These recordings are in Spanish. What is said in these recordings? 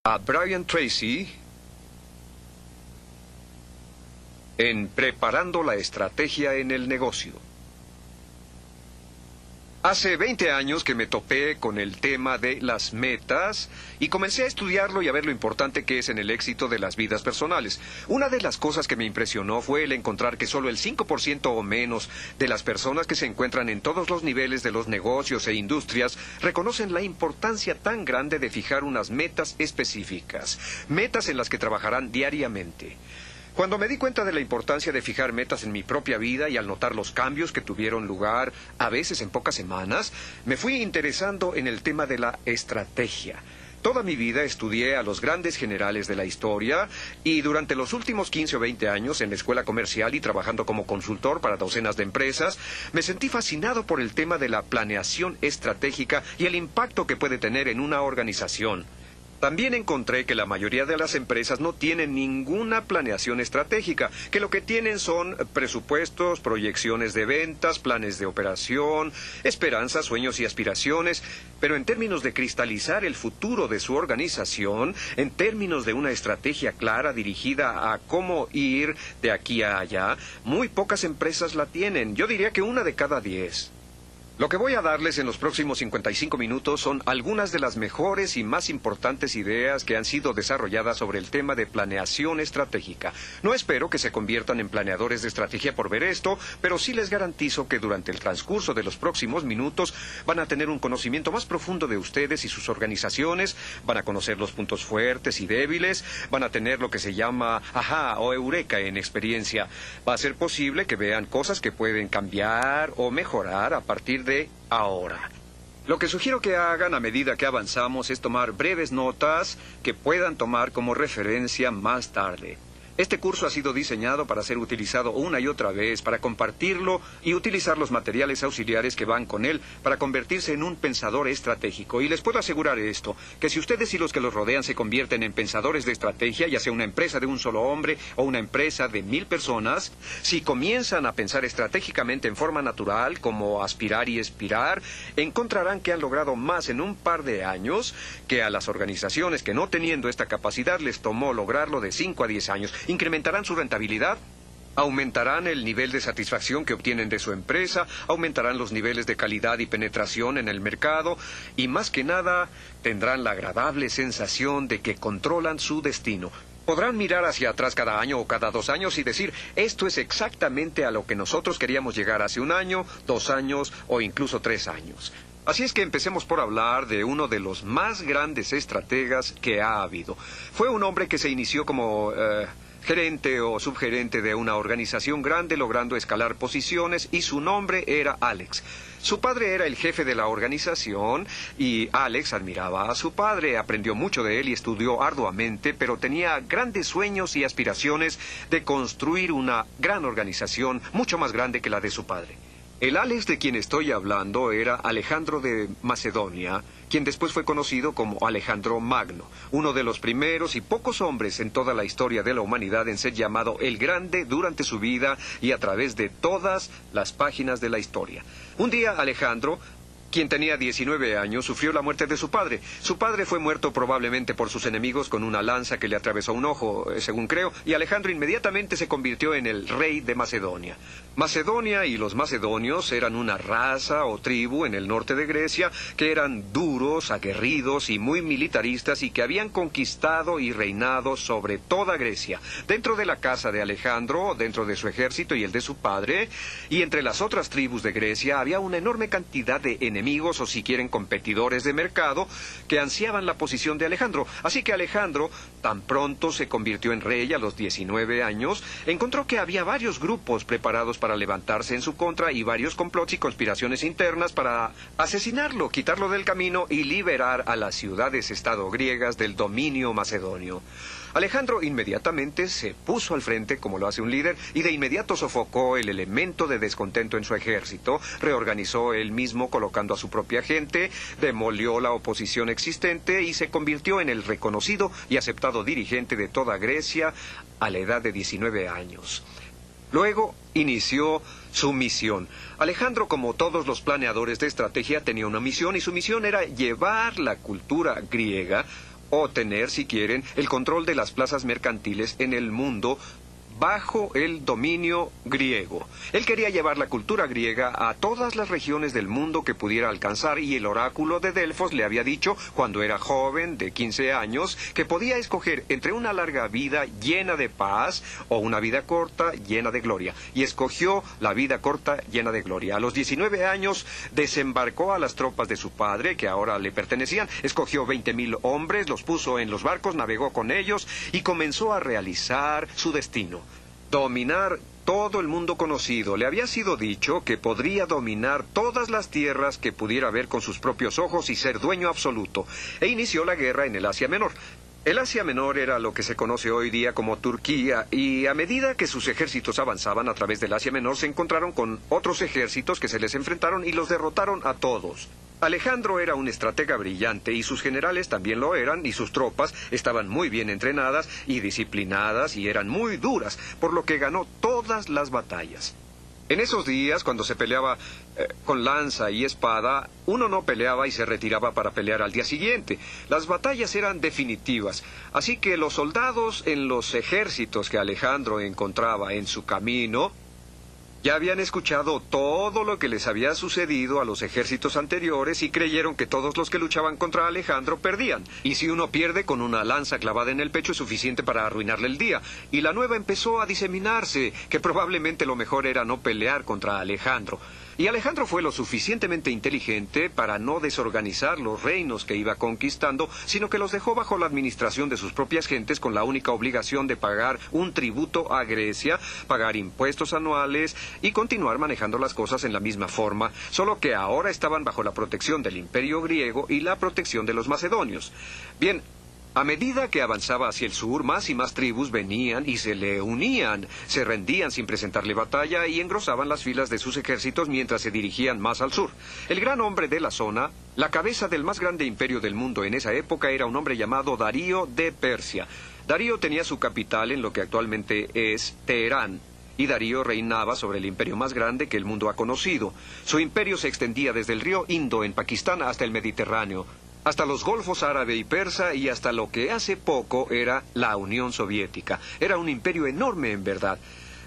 a Brian Tracy en Preparando la estrategia en el negocio. Hace 20 años que me topé con el tema de las metas y comencé a estudiarlo y a ver lo importante que es en el éxito de las vidas personales. Una de las cosas que me impresionó fue el encontrar que solo el 5% o menos de las personas que se encuentran en todos los niveles de los negocios e industrias reconocen la importancia tan grande de fijar unas metas específicas, metas en las que trabajarán diariamente. Cuando me di cuenta de la importancia de fijar metas en mi propia vida y al notar los cambios que tuvieron lugar, a veces en pocas semanas, me fui interesando en el tema de la estrategia. Toda mi vida estudié a los grandes generales de la historia y durante los últimos 15 o 20 años en la escuela comercial y trabajando como consultor para docenas de empresas, me sentí fascinado por el tema de la planeación estratégica y el impacto que puede tener en una organización. También encontré que la mayoría de las empresas no tienen ninguna planeación estratégica, que lo que tienen son presupuestos, proyecciones de ventas, planes de operación, esperanzas, sueños y aspiraciones, pero en términos de cristalizar el futuro de su organización, en términos de una estrategia clara dirigida a cómo ir de aquí a allá, muy pocas empresas la tienen. Yo diría que 1 de cada 10. Lo que voy a darles en los próximos 55 minutos son algunas de las mejores y más importantes ideas que han sido desarrolladas sobre el tema de planeación estratégica. No espero que se conviertan en planeadores de estrategia por ver esto, pero sí les garantizo que durante el transcurso de los próximos minutos van a tener un conocimiento más profundo de ustedes y sus organizaciones, van a conocer los puntos fuertes y débiles, van a tener lo que se llama ajá o eureka en experiencia. Va a ser posible que vean cosas que pueden cambiar o mejorar a partir de ahora. Lo que sugiero que hagan a medida que avanzamos es tomar breves notas que puedan tomar como referencia más tarde. Este curso ha sido diseñado para ser utilizado una y otra vez, para compartirlo y utilizar los materiales auxiliares que van con él para convertirse en un pensador estratégico. Y les puedo asegurar esto, que si ustedes y los que los rodean se convierten en pensadores de estrategia, ya sea una empresa de un solo hombre o una empresa de 1000 personas, si comienzan a pensar estratégicamente en forma natural, como aspirar y expirar, encontrarán que han logrado más en un par de años que a las organizaciones que no teniendo esta capacidad les tomó lograrlo de 5 a 10 años. Incrementarán su rentabilidad, aumentarán el nivel de satisfacción que obtienen de su empresa, aumentarán los niveles de calidad y penetración en el mercado y, más que nada, tendrán la agradable sensación de que controlan su destino. Podrán mirar hacia atrás cada año o cada 2 años y decir, esto es exactamente a lo que nosotros queríamos llegar hace 1 año, 2 años o incluso 3 años. Así es que empecemos por hablar de uno de los más grandes estrategas que ha habido. Fue un hombre que se inició como gerente o subgerente de una organización grande, logrando escalar posiciones, y su nombre era Alex. Su padre era el jefe de la organización y Alex admiraba a su padre, aprendió mucho de él y estudió arduamente, pero tenía grandes sueños y aspiraciones de construir una gran organización, mucho más grande que la de su padre. El Alex de quien estoy hablando era Alejandro de Macedonia, quien después fue conocido como Alejandro Magno, uno de los primeros y pocos hombres en toda la historia de la humanidad en ser llamado el Grande durante su vida y a través de todas las páginas de la historia. Un día Alejandro, quien tenía 19 años, sufrió la muerte de su padre. Su padre fue muerto probablemente por sus enemigos con una lanza que le atravesó un ojo, según creo, y Alejandro inmediatamente se convirtió en el rey de Macedonia. Macedonia y los macedonios eran una raza o tribu en el norte de Grecia que eran duros, aguerridos y muy militaristas y que habían conquistado y reinado sobre toda Grecia. Dentro de la casa de Alejandro, dentro de su ejército y el de su padre, y entre las otras tribus de Grecia había una enorme cantidad de enemigos o si quieren competidores de mercado que ansiaban la posición de Alejandro. Así que Alejandro, tan pronto se convirtió en rey a los 19 años, encontró que había varios grupos preparados para levantarse en su contra y varios complots y conspiraciones internas para asesinarlo, quitarlo del camino y liberar a las ciudades-estado griegas del dominio macedonio. Alejandro inmediatamente se puso al frente, como lo hace un líder, y de inmediato sofocó el elemento de descontento en su ejército, reorganizó él mismo colocando a su propia gente, demolió la oposición existente y se convirtió en el reconocido y aceptado dirigente de toda Grecia a la edad de 19 años. Luego inició su misión. Alejandro, como todos los planeadores de estrategia, tenía una misión y su misión era llevar la cultura griega, o tener, si quieren, el control de las plazas mercantiles en el mundo bajo el dominio griego. Él quería llevar la cultura griega a todas las regiones del mundo que pudiera alcanzar, y el oráculo de Delfos le había dicho, cuando era joven, de 15 años, que podía escoger entre una larga vida llena de paz o una vida corta llena de gloria. Y escogió la vida corta llena de gloria. A los 19 años desembarcó a las tropas de su padre, que ahora le pertenecían. Escogió 20,000 hombres, los puso en los barcos, navegó con ellos y comenzó a realizar su destino: dominar todo el mundo conocido. Le había sido dicho que podría dominar todas las tierras que pudiera ver con sus propios ojos y ser dueño absoluto. E inició la guerra en el Asia Menor. El Asia Menor era lo que se conoce hoy día como Turquía, y a medida que sus ejércitos avanzaban a través del Asia Menor, se encontraron con otros ejércitos que se les enfrentaron y los derrotaron a todos. Alejandro era un estratega brillante, y sus generales también lo eran, y sus tropas estaban muy bien entrenadas y disciplinadas y eran muy duras, por lo que ganó todas las batallas. En esos días, cuando se peleaba con lanza y espada, uno no peleaba y se retiraba para pelear al día siguiente. Las batallas eran definitivas, así que los soldados en los ejércitos que Alejandro encontraba en su camino ya habían escuchado todo lo que les había sucedido a los ejércitos anteriores y creyeron que todos los que luchaban contra Alejandro perdían. Y si uno pierde con una lanza clavada en el pecho es suficiente para arruinarle el día. Y la nueva empezó a diseminarse, que probablemente lo mejor era no pelear contra Alejandro. Y Alejandro fue lo suficientemente inteligente para no desorganizar los reinos que iba conquistando, sino que los dejó bajo la administración de sus propias gentes, con la única obligación de pagar un tributo a Grecia, pagar impuestos anuales y continuar manejando las cosas en la misma forma, solo que ahora estaban bajo la protección del Imperio griego y la protección de los macedonios. Bien, a medida que avanzaba hacia el sur, más y más tribus venían y se le unían, se rendían sin presentarle batalla y engrosaban las filas de sus ejércitos mientras se dirigían más al sur. El gran hombre de la zona, la cabeza del más grande imperio del mundo en esa época, era un hombre llamado Darío de Persia. Darío tenía su capital en lo que actualmente es Teherán, y Darío reinaba sobre el imperio más grande que el mundo ha conocido. Su imperio se extendía desde el río Indo en Pakistán hasta el Mediterráneo, hasta los golfos árabe y persa, y hasta lo que hace poco era la Unión Soviética. Era un imperio enorme en verdad.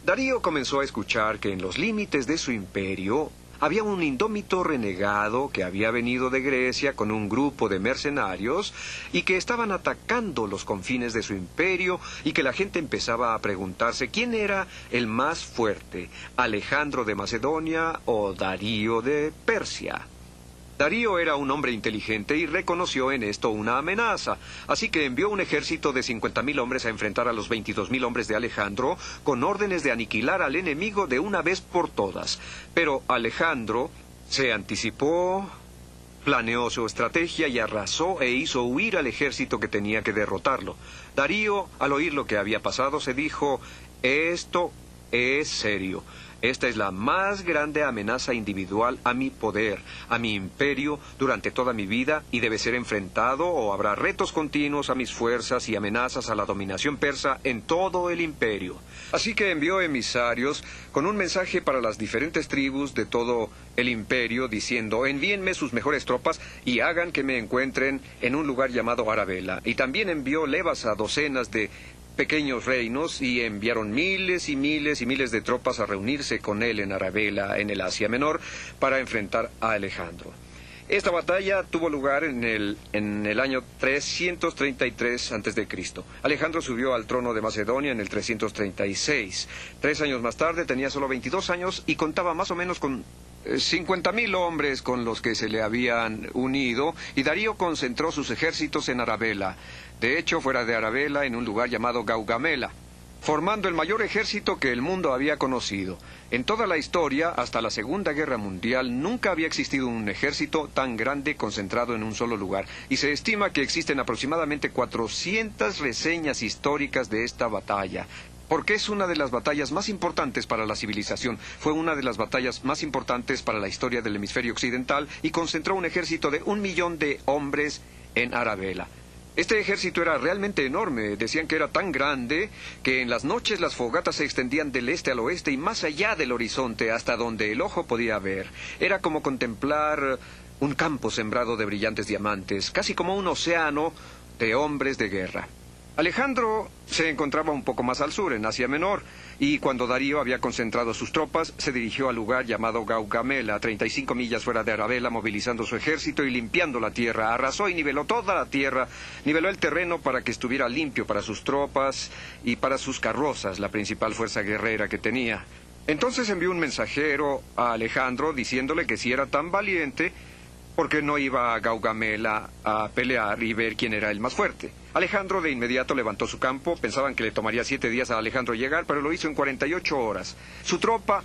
Darío comenzó a escuchar que en los límites de su imperio había un indómito renegado que había venido de Grecia con un grupo de mercenarios y que estaban atacando los confines de su imperio, y que la gente empezaba a preguntarse quién era el más fuerte, Alejandro de Macedonia o Darío de Persia. Darío era un hombre inteligente y reconoció en esto una amenaza, así que envió un ejército de 50,000 hombres a enfrentar a los 22,000 hombres de Alejandro, con órdenes de aniquilar al enemigo de una vez por todas. Pero Alejandro se anticipó, planeó su estrategia y arrasó e hizo huir al ejército que tenía que derrotarlo. Darío, al oír lo que había pasado, se dijo: esto es serio. Esta es la más grande amenaza individual a mi poder, a mi imperio, durante toda mi vida, y debe ser enfrentado, o habrá retos continuos a mis fuerzas y amenazas a la dominación persa en todo el imperio. Así que envió emisarios con un mensaje para las diferentes tribus de todo el imperio, diciendo: envíenme sus mejores tropas y hagan que me encuentren en un lugar llamado Arabela. Y también envió levas a docenas de pequeños reinos, y enviaron miles y miles y miles de tropas a reunirse con él en Arabela, en el Asia Menor, para enfrentar a Alejandro. Esta batalla tuvo lugar en el año 333 a.C. Alejandro subió al trono de Macedonia en el 336. 3 años más tarde tenía solo 22 años y contaba más o menos con 50,000 hombres con los que se le habían unido, y Darío concentró sus ejércitos en Arabela. De hecho, fuera de Arabela, en un lugar llamado Gaugamela, formando el mayor ejército que el mundo había conocido. En toda la historia, hasta la Segunda Guerra Mundial, nunca había existido un ejército tan grande concentrado en un solo lugar, y se estima que existen aproximadamente 400 reseñas históricas de esta batalla, porque es una de las batallas más importantes para la civilización. Fue una de las batallas más importantes para la historia del hemisferio occidental, y concentró un ejército de 1,000,000 de hombres en Arabela. Este ejército era realmente enorme. Decían que era tan grande que en las noches las fogatas se extendían del este al oeste y más allá del horizonte, hasta donde el ojo podía ver. Era como contemplar un campo sembrado de brillantes diamantes, casi como un océano de hombres de guerra. Alejandro se encontraba un poco más al sur, en Asia Menor, y cuando Darío había concentrado sus tropas, se dirigió al lugar llamado Gaugamela, a 35 millas fuera de Arabella, movilizando su ejército y limpiando la tierra. Arrasó y niveló toda la tierra, niveló el terreno para que estuviera limpio para sus tropas y para sus carrozas, la principal fuerza guerrera que tenía. Entonces envió un mensajero a Alejandro diciéndole que si era tan valiente, porque no iba a Gaugamela a pelear y ver quién era el más fuerte. Alejandro de inmediato levantó su campo. Pensaban que le tomaría 7 días a Alejandro llegar, pero lo hizo en 48 horas. Su tropa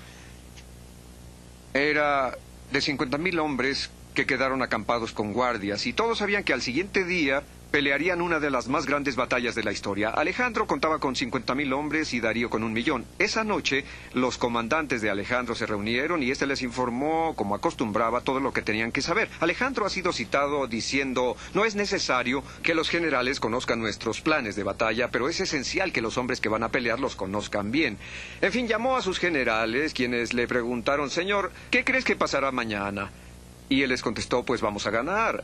era de 50,000 hombres que quedaron acampados con guardias, y todos sabían que al siguiente día pelearían una de las más grandes batallas de la historia. Alejandro contaba con 50,000 hombres y Darío con 1,000,000. Esa noche, los comandantes de Alejandro se reunieron y éste les informó, como acostumbraba, todo lo que tenían que saber. Alejandro ha sido citado diciendo: no es necesario que los generales conozcan nuestros planes de batalla, pero es esencial que los hombres que van a pelear los conozcan bien. En fin, llamó a sus generales, quienes le preguntaron: Señor, ¿qué crees que pasará mañana? Y él les contestó: pues vamos a ganar.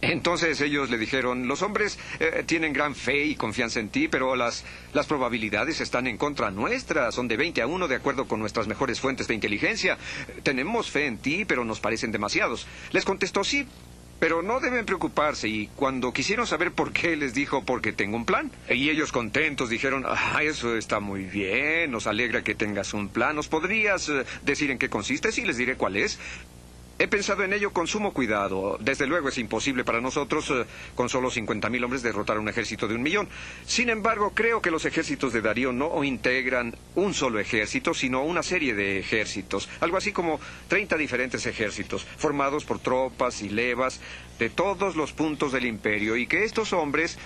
Entonces ellos le dijeron: los hombres tienen gran fe y confianza en ti, pero las probabilidades están en contra nuestra. Son de 20-1 de acuerdo con nuestras mejores fuentes de inteligencia. Tenemos fe en ti, pero nos parecen demasiados. Les contestó: sí, pero no deben preocuparse. Y cuando quisieron saber por qué, les dijo: porque tengo un plan. Y ellos, contentos, dijeron: eso está muy bien, nos alegra que tengas un plan. ¿Nos podrías decir en qué consiste? Sí, les diré cuál es. He pensado en ello con sumo cuidado. Desde luego es imposible para nosotros, con solo 50,000 hombres, derrotar un ejército de 1,000,000. Sin embargo, creo que los ejércitos de Darío no integran un solo ejército, sino una serie de ejércitos. Algo así como 30 diferentes ejércitos, formados por tropas y levas de todos los puntos del imperio, y que estos hombres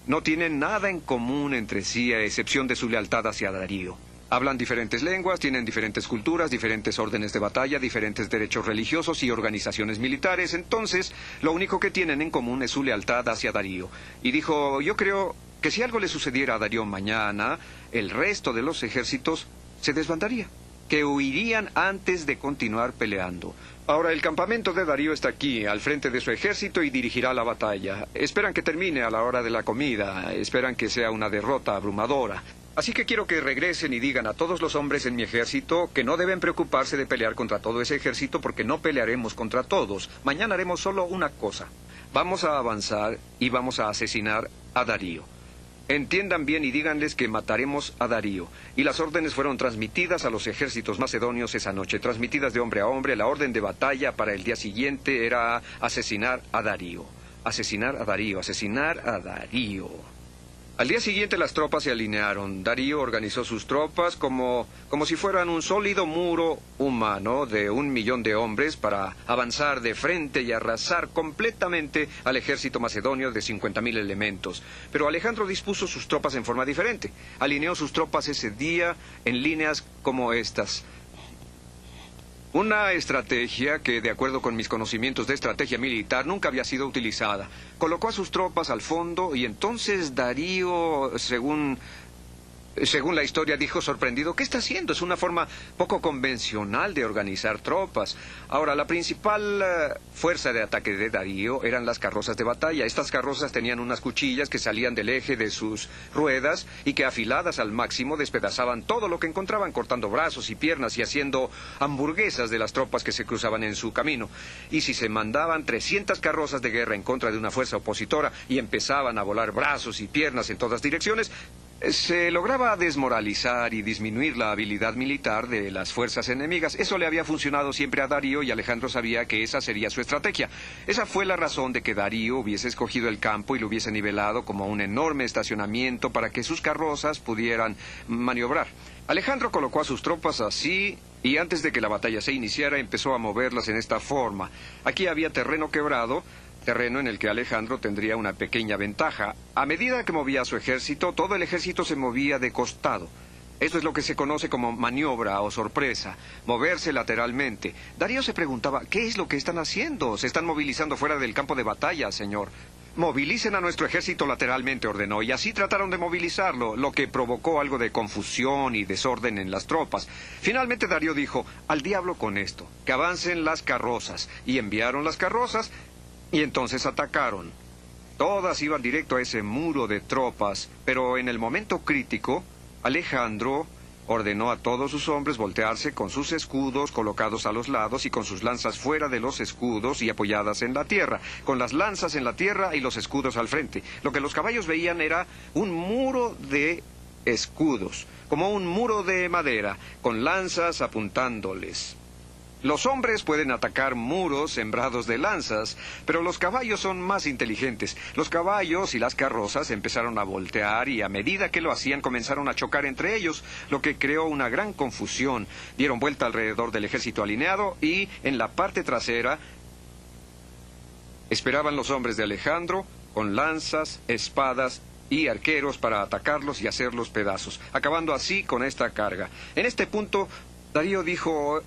no tienen nada en común entre sí, a excepción de su lealtad hacia Darío. Hablan diferentes lenguas, tienen diferentes culturas, diferentes órdenes de batalla, diferentes derechos religiosos y organizaciones militares. Entonces, lo único que tienen en común es su lealtad hacia Darío. Y dijo: yo creo que si algo le sucediera a Darío mañana, el resto de los ejércitos se desbandaría, que huirían antes de continuar peleando. Ahora, el campamento de Darío está aquí, al frente de su ejército, y dirigirá la batalla. Esperan que termine a la hora de la comida, esperan que sea una derrota abrumadora. Así que quiero que regresen y digan a todos los hombres en mi ejército que no deben preocuparse de pelear contra todo ese ejército, porque no pelearemos contra todos. Mañana haremos solo una cosa: vamos a avanzar y vamos a asesinar a Darío. Entiendan bien y díganles que mataremos a Darío. Y las órdenes fueron transmitidas a los ejércitos macedonios esa noche, transmitidas de hombre a hombre. La orden de batalla para el día siguiente era asesinar a Darío. Asesinar a Darío, asesinar a Darío. Al día siguiente las tropas se alinearon. Darío organizó sus tropas como si fueran un sólido muro humano de 1,000,000 de hombres para avanzar de frente y arrasar completamente al ejército macedonio de 50,000 elementos. Pero Alejandro dispuso sus tropas en forma diferente. Alineó sus tropas ese día en líneas como estas. Una estrategia que, de acuerdo con mis conocimientos de estrategia militar, nunca había sido utilizada. Colocó a sus tropas al fondo y entonces Darío, según la historia, dijo sorprendido: ¿qué está haciendo? Es una forma poco convencional de organizar tropas. Ahora, la principal fuerza de ataque de Darío eran las carrozas de batalla. Estas carrozas tenían unas cuchillas que salían del eje de sus ruedas y que, afiladas al máximo, despedazaban todo lo que encontraban, cortando brazos y piernas y haciendo hamburguesas de las tropas que se cruzaban en su camino. Y si se mandaban 300 carrozas de guerra en contra de una fuerza opositora y empezaban a volar brazos y piernas en todas direcciones, se lograba desmoralizar y disminuir la habilidad militar de las fuerzas enemigas. Eso le había funcionado siempre a Darío, y Alejandro sabía que esa sería su estrategia. Esa fue la razón de que Darío hubiese escogido el campo y lo hubiese nivelado como un enorme estacionamiento para que sus carrozas pudieran maniobrar. Alejandro colocó a sus tropas así, y antes de que la batalla se iniciara empezó a moverlas en esta forma. Aquí había terreno quebrado, terreno en el que Alejandro tendría una pequeña ventaja. A medida que movía a su ejército, todo el ejército se movía de costado. Esto es lo que se conoce como maniobra o sorpresa, moverse lateralmente. Darío se preguntaba: ¿qué es lo que están haciendo? Se están movilizando fuera del campo de batalla, señor. Movilicen a nuestro ejército lateralmente, ordenó, y así trataron de movilizarlo, lo que provocó algo de confusión y desorden en las tropas. Finalmente Darío dijo: al diablo con esto, que avancen las carrozas. Y enviaron las carrozas, y entonces atacaron. Todas iban directo a ese muro de tropas, pero en el momento crítico, Alejandro ordenó a todos sus hombres voltearse con sus escudos colocados a los lados y con sus lanzas fuera de los escudos y apoyadas en la tierra, con las lanzas en la tierra y los escudos al frente. Lo que los caballos veían era un muro de escudos, como un muro de madera, con lanzas apuntándoles. Los hombres pueden atacar muros sembrados de lanzas, pero los caballos son más inteligentes. Los caballos y las carrozas empezaron a voltear y a medida que lo hacían comenzaron a chocar entre ellos, lo que creó una gran confusión. Dieron vuelta alrededor del ejército alineado y en la parte trasera esperaban los hombres de Alejandro con lanzas, espadas y arqueros para atacarlos y hacerlos pedazos, acabando así con esta carga. En este punto, Darío dijo: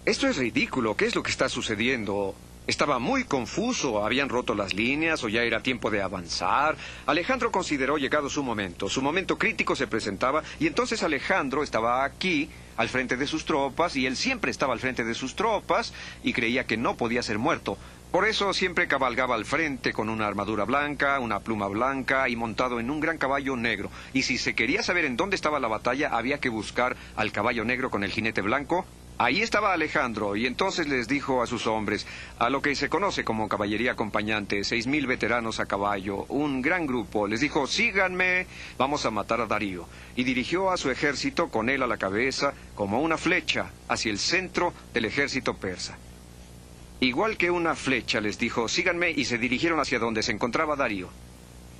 «Esto es ridículo, ¿qué es lo que está sucediendo?». Estaba muy confuso, habían roto las líneas o ya era tiempo de avanzar. Alejandro consideró llegado su momento crítico se presentaba y entonces Alejandro estaba aquí, al frente de sus tropas, y él siempre estaba al frente de sus tropas y creía que no podía ser muerto. Por eso siempre cabalgaba al frente con una armadura blanca, una pluma blanca y montado en un gran caballo negro. Y si se quería saber en dónde estaba la batalla, había que buscar al caballo negro con el jinete blanco. Ahí estaba Alejandro, y entonces les dijo a sus hombres, a lo que se conoce como caballería acompañante, 6,000 veteranos a caballo, un gran grupo, les dijo: «Síganme, vamos a matar a Darío». Y dirigió a su ejército con él a la cabeza, como una flecha, hacia el centro del ejército persa. Igual que una flecha, les dijo: «Síganme», y se dirigieron hacia donde se encontraba Darío.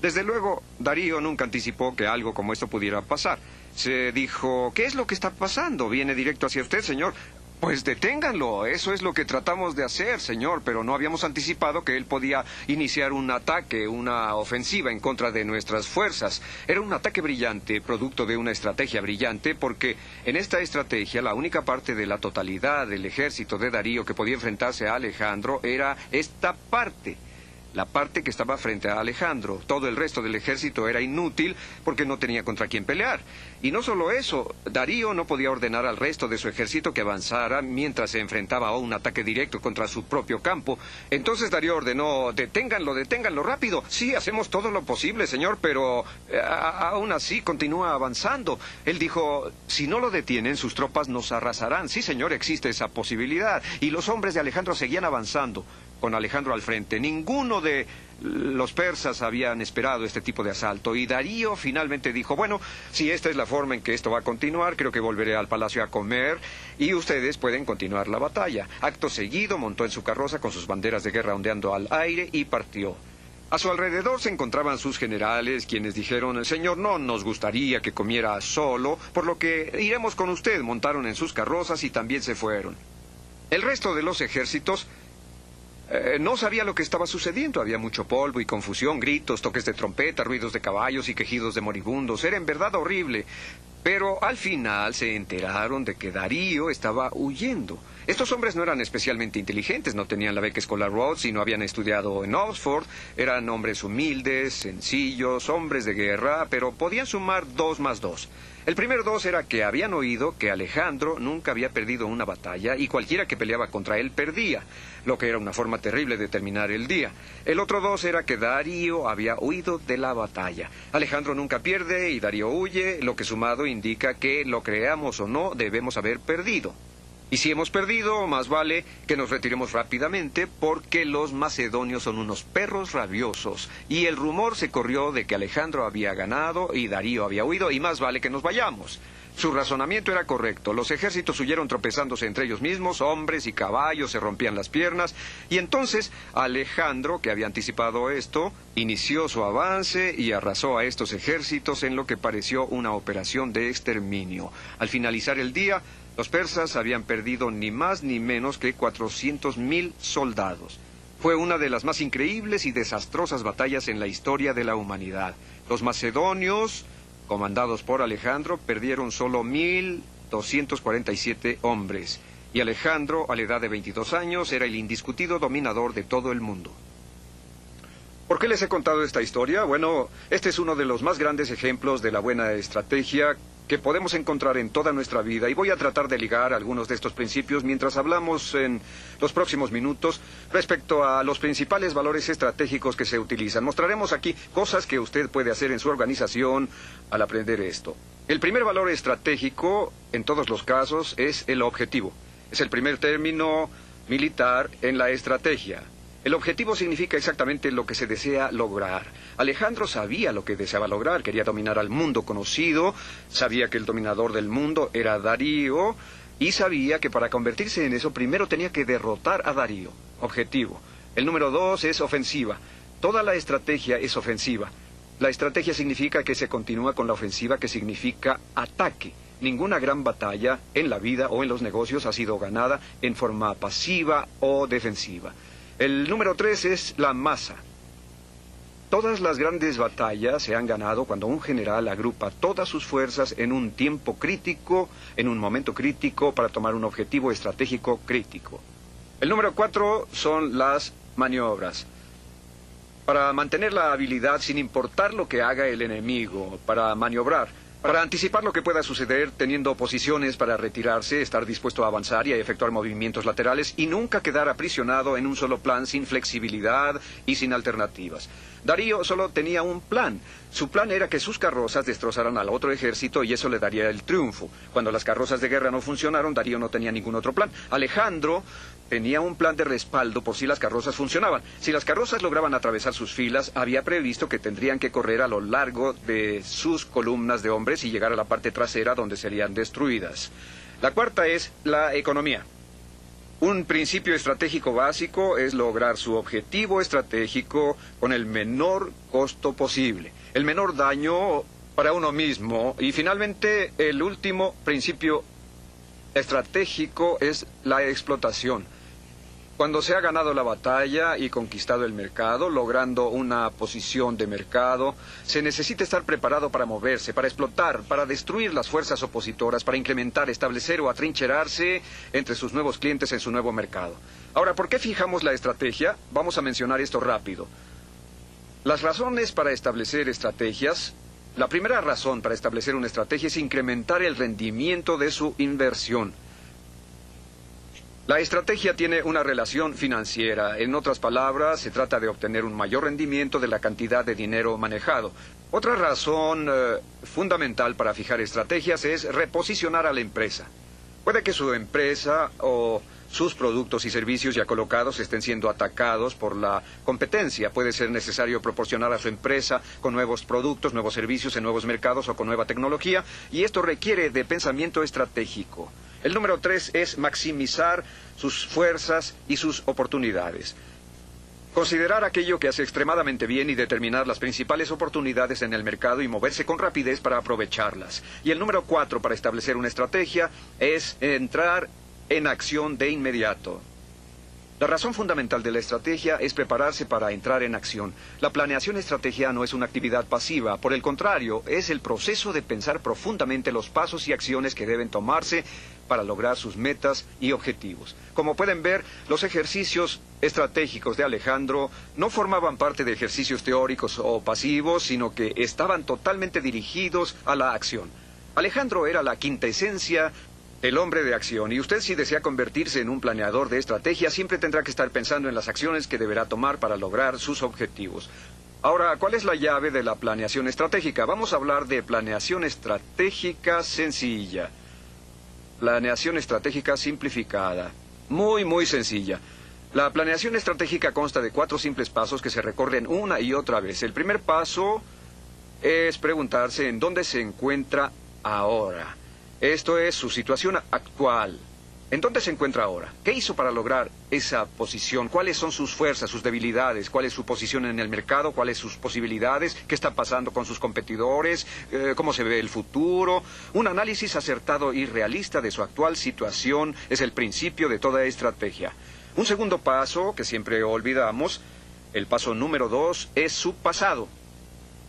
Desde luego, Darío nunca anticipó que algo como esto pudiera pasar. Se dijo: «¿Qué es lo que está pasando? Viene directo hacia usted, señor». «Pues deténganlo, eso es lo que tratamos de hacer, señor, pero no habíamos anticipado que él podía iniciar un ataque, una ofensiva en contra de nuestras fuerzas». Era un ataque brillante, producto de una estrategia brillante, porque en esta estrategia la única parte de la totalidad del ejército de Darío que podía enfrentarse a Alejandro era esta parte. La parte que estaba frente a Alejandro. Todo el resto del ejército era inútil porque no tenía contra quién pelear. Y no solo eso, Darío no podía ordenar al resto de su ejército que avanzara mientras se enfrentaba a un ataque directo contra su propio campo. Entonces Darío ordenó: deténganlo rápido. Sí, hacemos todo lo posible, señor, pero aún así continúa avanzando. Él dijo: «Si no lo detienen, sus tropas nos arrasarán». Sí, señor, existe esa posibilidad. Y los hombres de Alejandro seguían avanzando, con Alejandro al frente. Ninguno de los persas habían esperado este tipo de asalto, y Darío finalmente dijo: «Bueno, si esta es la forma en que esto va a continuar, creo que volveré al palacio a comer y ustedes pueden continuar la batalla». Acto seguido montó en su carroza con sus banderas de guerra ondeando al aire y partió. A su alrededor se encontraban sus generales, quienes dijeron: «Señor, no nos gustaría que comiera solo, por lo que iremos con usted». Montaron en sus carrozas y también se fueron. El resto de los ejércitos no sabía lo que estaba sucediendo. Había mucho polvo y confusión, gritos, toques de trompeta, ruidos de caballos y quejidos de moribundos. Era en verdad horrible. Pero al final se enteraron de que Darío estaba huyendo. Estos hombres no eran especialmente inteligentes, no tenían la beca escolar Rhodes y no habían estudiado en Oxford. Eran hombres humildes, sencillos, hombres de guerra, pero podían sumar 2 más 2. El primer 2 era que habían oído que Alejandro nunca había perdido una batalla y cualquiera que peleaba contra él perdía, lo que era una forma terrible de terminar el día. El otro 2 era que Darío había huido de la batalla. Alejandro nunca pierde y Darío huye, lo que sumado indica que, lo creamos o no, debemos haber perdido. Y si hemos perdido, más vale que nos retiremos rápidamente, porque los macedonios son unos perros rabiosos. Y el rumor se corrió de que Alejandro había ganado y Darío había huido, y más vale que nos vayamos. Su razonamiento era correcto. Los ejércitos huyeron tropezándose entre ellos mismos, hombres y caballos se rompían las piernas, y entonces Alejandro, que había anticipado esto, inició su avance y arrasó a estos ejércitos en lo que pareció una operación de exterminio. Al finalizar el día, los persas habían perdido ni más ni menos que 400,000 soldados. Fue una de las más increíbles y desastrosas batallas en la historia de la humanidad. Los macedonios, comandados por Alejandro, perdieron solo 1,247 hombres. Y Alejandro, a la edad de 22 años, era el indiscutido dominador de todo el mundo. ¿Por qué les he contado esta historia? Bueno, este es uno de los más grandes ejemplos de la buena estrategia que podemos encontrar en toda nuestra vida, y voy a tratar de ligar algunos de estos principios mientras hablamos en los próximos minutos respecto a los principales valores estratégicos que se utilizan. Mostraremos aquí cosas que usted puede hacer en su organización al aprender esto. El primer valor estratégico, en todos los casos, es el objetivo. Es el primer término militar en la estrategia. El objetivo significa exactamente lo que se desea lograr. Alejandro sabía lo que deseaba lograr, quería dominar al mundo conocido, sabía que el dominador del mundo era Darío, y sabía que para convertirse en eso primero tenía que derrotar a Darío. Objetivo. El número 2 es ofensiva. Toda la estrategia es ofensiva. La estrategia significa que se continúa con la ofensiva, que significa ataque. Ninguna gran batalla en la vida o en los negocios ha sido ganada en forma pasiva o defensiva. El número 3 es la masa. Todas las grandes batallas se han ganado cuando un general agrupa todas sus fuerzas en un tiempo crítico, en un momento crítico, para tomar un objetivo estratégico crítico. El número 4 son las maniobras. Para mantener la habilidad sin importar lo que haga el enemigo, para maniobrar, para anticipar lo que pueda suceder, teniendo posiciones para retirarse, estar dispuesto a avanzar y a efectuar movimientos laterales y nunca quedar aprisionado en un solo plan sin flexibilidad y sin alternativas. Darío solo tenía un plan. Su plan era que sus carrozas destrozaran al otro ejército y eso le daría el triunfo. Cuando las carrozas de guerra no funcionaron, Darío no tenía ningún otro plan. Alejandro tenía un plan de respaldo por si las carrozas funcionaban. Si las carrozas lograban atravesar sus filas, había previsto que tendrían que correr a lo largo de sus columnas de hombres y llegar a la parte trasera donde serían destruidas. La cuarta es la economía. Un principio estratégico básico es lograr su objetivo estratégico con el menor costo posible, el menor daño para uno mismo. Y finalmente, el último principio estratégico es la explotación. Cuando se ha ganado la batalla y conquistado el mercado, logrando una posición de mercado, se necesita estar preparado para moverse, para explotar, para destruir las fuerzas opositoras, para incrementar, establecer o atrincherarse entre sus nuevos clientes en su nuevo mercado. Ahora, ¿por qué fijamos la estrategia? Vamos a mencionar esto rápido. Las razones para establecer estrategias. La primera razón para establecer una estrategia es incrementar el rendimiento de su inversión. La estrategia tiene una relación financiera. En otras palabras, se trata de obtener un mayor rendimiento de la cantidad de dinero manejado. Otra razón fundamental para fijar estrategias es reposicionar a la empresa. Puede que su empresa o sus productos y servicios ya colocados estén siendo atacados por la competencia. Puede ser necesario proporcionar a su empresa con nuevos productos, nuevos servicios en nuevos mercados o con nueva tecnología, y esto requiere de pensamiento estratégico. El número 3 es maximizar sus fuerzas y sus oportunidades. Considerar aquello que hace extremadamente bien y determinar las principales oportunidades en el mercado y moverse con rapidez para aprovecharlas. Y el número 4 para establecer una estrategia es entrar en acción de inmediato. La razón fundamental de la estrategia es prepararse para entrar en acción. La planeación estratégica no es una actividad pasiva, por el contrario, es el proceso de pensar profundamente los pasos y acciones que deben tomarse para lograr sus metas y objetivos. Como pueden ver, los ejercicios estratégicos de Alejandro no formaban parte de ejercicios teóricos o pasivos, sino que estaban totalmente dirigidos a la acción. Alejandro era la quintesencia el hombre de acción, y usted, si desea convertirse en un planeador de estrategia, siempre tendrá que estar pensando en las acciones que deberá tomar para lograr sus objetivos. Ahora, ¿cuál es la llave de la planeación estratégica? Vamos a hablar de planeación estratégica sencilla. Planeación estratégica simplificada. Muy sencilla. La planeación estratégica consta de 4 simples pasos que se recorren una y otra vez. El primer paso es preguntarse en dónde se encuentra ahora. Esto es su situación actual. ¿En dónde se encuentra ahora? ¿Qué hizo para lograr esa posición? ¿Cuáles son sus fuerzas, sus debilidades? ¿Cuál es su posición en el mercado? ¿Cuáles sus posibilidades? ¿Qué está pasando con sus competidores? ¿Cómo se ve el futuro? Un análisis acertado y realista de su actual situación es el principio de toda estrategia. Un segundo paso, que siempre olvidamos, el paso número 2, es su pasado.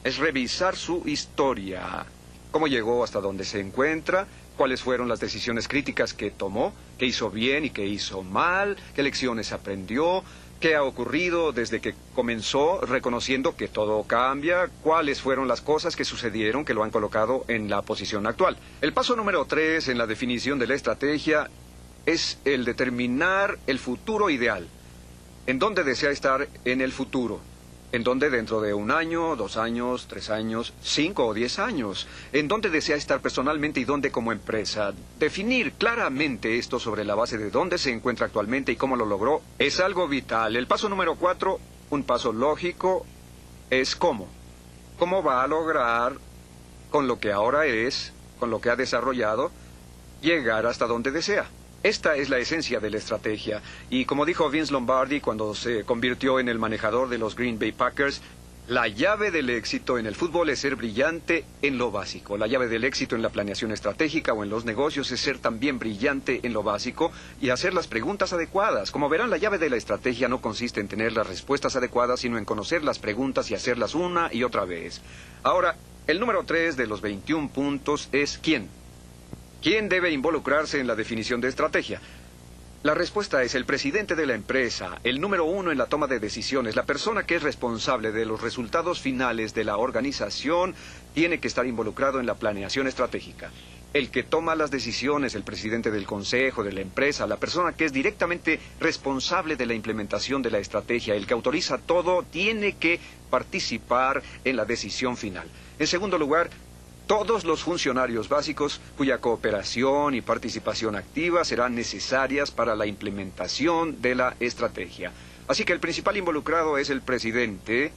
Es revisar su historia. ¿Cómo llegó hasta donde se encuentra? ¿Cuáles fueron las decisiones críticas que tomó? ¿Qué hizo bien y qué hizo mal? ¿Qué lecciones aprendió? ¿Qué ha ocurrido desde que comenzó, reconociendo que todo cambia? ¿Cuáles fueron las cosas que sucedieron que lo han colocado en la posición actual? El paso número 3 en la definición de la estrategia es el determinar el futuro ideal. ¿En dónde desea estar en el futuro? ¿En dónde dentro de 1 año, 2 años, 3 años, 5 o 10 años? ¿En dónde desea estar personalmente y dónde como empresa? Definir claramente esto sobre la base de dónde se encuentra actualmente y cómo lo logró es algo vital. El paso número 4, un paso lógico, es cómo. ¿Cómo va a lograr, con lo que ahora es, con lo que ha desarrollado, llegar hasta donde desea? Esta es la esencia de la estrategia. Y como dijo Vince Lombardi cuando se convirtió en el manejador de los Green Bay Packers, la llave del éxito en el fútbol es ser brillante en lo básico. La llave del éxito en la planeación estratégica o en los negocios es ser también brillante en lo básico y hacer las preguntas adecuadas. Como verán, la llave de la estrategia no consiste en tener las respuestas adecuadas, sino en conocer las preguntas y hacerlas una y otra vez. Ahora, el número 3 de los 21 puntos es ¿quién? ¿Quién debe involucrarse en la definición de estrategia? La respuesta es el presidente de la empresa, el número 1 en la toma de decisiones, la persona que es responsable de los resultados finales de la organización, tiene que estar involucrado en la planeación estratégica. El que toma las decisiones, el presidente del consejo, de la empresa, la persona que es directamente responsable de la implementación de la estrategia, el que autoriza todo, tiene que participar en la decisión final. En segundo lugar, todos los funcionarios básicos cuya cooperación y participación activa serán necesarias para la implementación de la estrategia. Así que el principal involucrado es el presidente,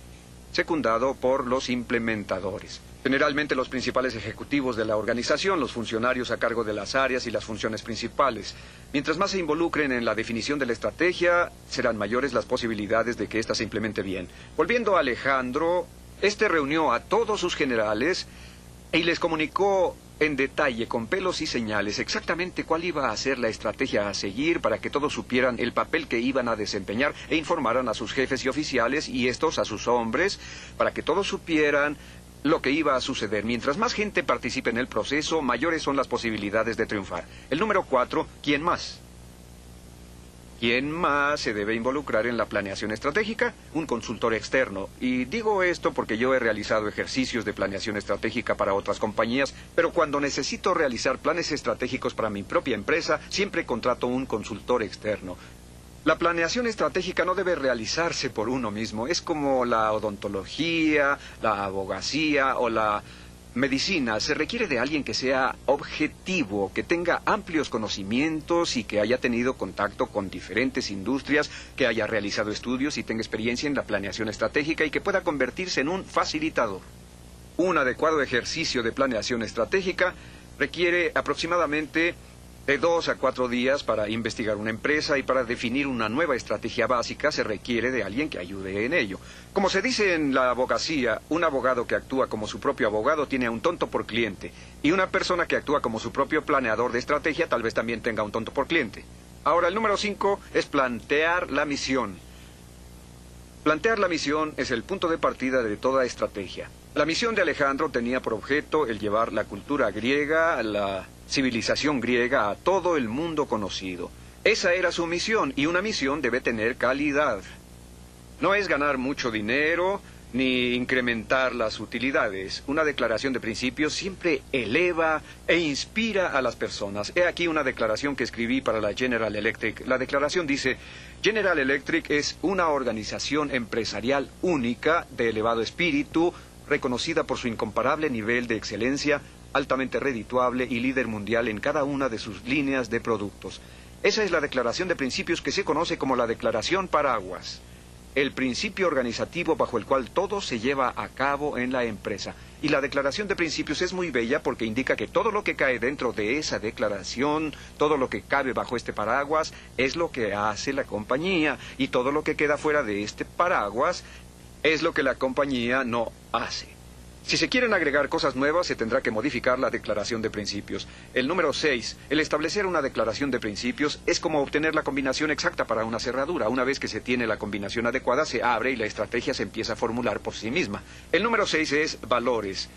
secundado por los implementadores. Generalmente los principales ejecutivos de la organización, los funcionarios a cargo de las áreas y las funciones principales. Mientras más se involucren en la definición de la estrategia, serán mayores las posibilidades de que ésta se implemente bien. Volviendo a Alejandro, este reunió a todos sus generales y les comunicó en detalle, con pelos y señales, exactamente cuál iba a ser la estrategia a seguir para que todos supieran el papel que iban a desempeñar e informaran a sus jefes y oficiales y estos a sus hombres para que todos supieran lo que iba a suceder. Mientras más gente participe en el proceso, mayores son las posibilidades de triunfar. El número 4, ¿quién más? ¿Quién más se debe involucrar en la planeación estratégica? Un consultor externo. Y digo esto porque yo he realizado ejercicios de planeación estratégica para otras compañías, pero cuando necesito realizar planes estratégicos para mi propia empresa, siempre contrato un consultor externo. La planeación estratégica no debe realizarse por uno mismo. Es como la odontología, la abogacía o la medicina. Se requiere de alguien que sea objetivo, que tenga amplios conocimientos y que haya tenido contacto con diferentes industrias, que haya realizado estudios y tenga experiencia en la planeación estratégica y que pueda convertirse en un facilitador. Un adecuado ejercicio de planeación estratégica requiere aproximadamente de 2 a 4 días para investigar una empresa y para definir una nueva estrategia básica se requiere de alguien que ayude en ello. Como se dice en la abogacía, un abogado que actúa como su propio abogado tiene a un tonto por cliente y una persona que actúa como su propio planeador de estrategia tal vez también tenga un tonto por cliente. Ahora, el número 5 es plantear la misión. Plantear la misión es el punto de partida de toda estrategia. La misión de Alejandro tenía por objeto el llevar la cultura griega, la civilización griega a todo el mundo conocido. Esa era su misión, y una misión debe tener calidad. No es ganar mucho dinero, ni incrementar las utilidades. Una declaración de principios siempre eleva e inspira a las personas. He aquí una declaración que escribí para la General Electric. La declaración dice: General Electric es una organización empresarial única, de elevado espíritu, reconocida por su incomparable nivel de excelencia, altamente redituable y líder mundial en cada una de sus líneas de productos. Esa es la declaración de principios que se conoce como la Declaración Paraguas. El principio organizativo bajo el cual todo se lleva a cabo en la empresa. Y la declaración de principios es muy bella porque indica que todo lo que cae dentro de esa declaración, todo lo que cabe bajo este paraguas, es lo que hace la compañía. Y todo lo que queda fuera de este paraguas es lo que la compañía no hace. Si se quieren agregar cosas nuevas, se tendrá que modificar la declaración de principios. El número 6, el establecer una declaración de principios es como obtener la combinación exacta para una cerradura. Una vez que se tiene la combinación adecuada, se abre y la estrategia se empieza a formular por sí misma. El número 6 es valores.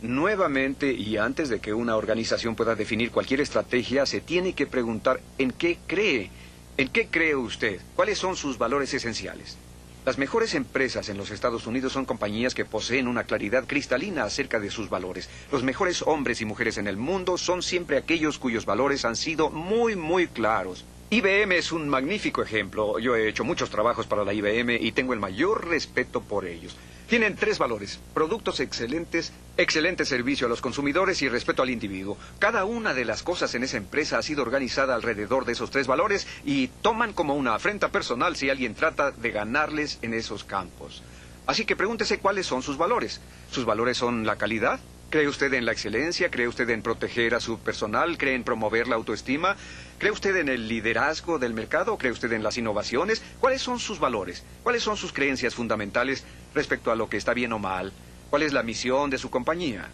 Nuevamente, y antes de que una organización pueda definir cualquier estrategia, se tiene que preguntar en qué cree. ¿En qué cree usted? ¿Cuáles son sus valores esenciales? Las mejores empresas en los Estados Unidos son compañías que poseen una claridad cristalina acerca de sus valores. Los mejores hombres y mujeres en el mundo son siempre aquellos cuyos valores han sido muy claros. IBM es un magnífico ejemplo. Yo he hecho muchos trabajos para la IBM y tengo el mayor respeto por ellos. Tienen 3 valores: productos excelentes, excelente servicio a los consumidores y respeto al individuo. Cada una de las cosas en esa empresa ha sido organizada alrededor de esos 3 valores y toman como una afrenta personal si alguien trata de ganarles en esos campos. Así que pregúntese cuáles son sus valores. ¿Sus valores son la calidad? ¿Cree usted en la excelencia? ¿Cree usted en proteger a su personal? ¿Cree en promover la autoestima? ¿Cree usted en el liderazgo del mercado? ¿Cree usted en las innovaciones? ¿Cuáles son sus valores? ¿Cuáles son sus creencias fundamentales respecto a lo que está bien o mal? ¿Cuál es la misión de su compañía?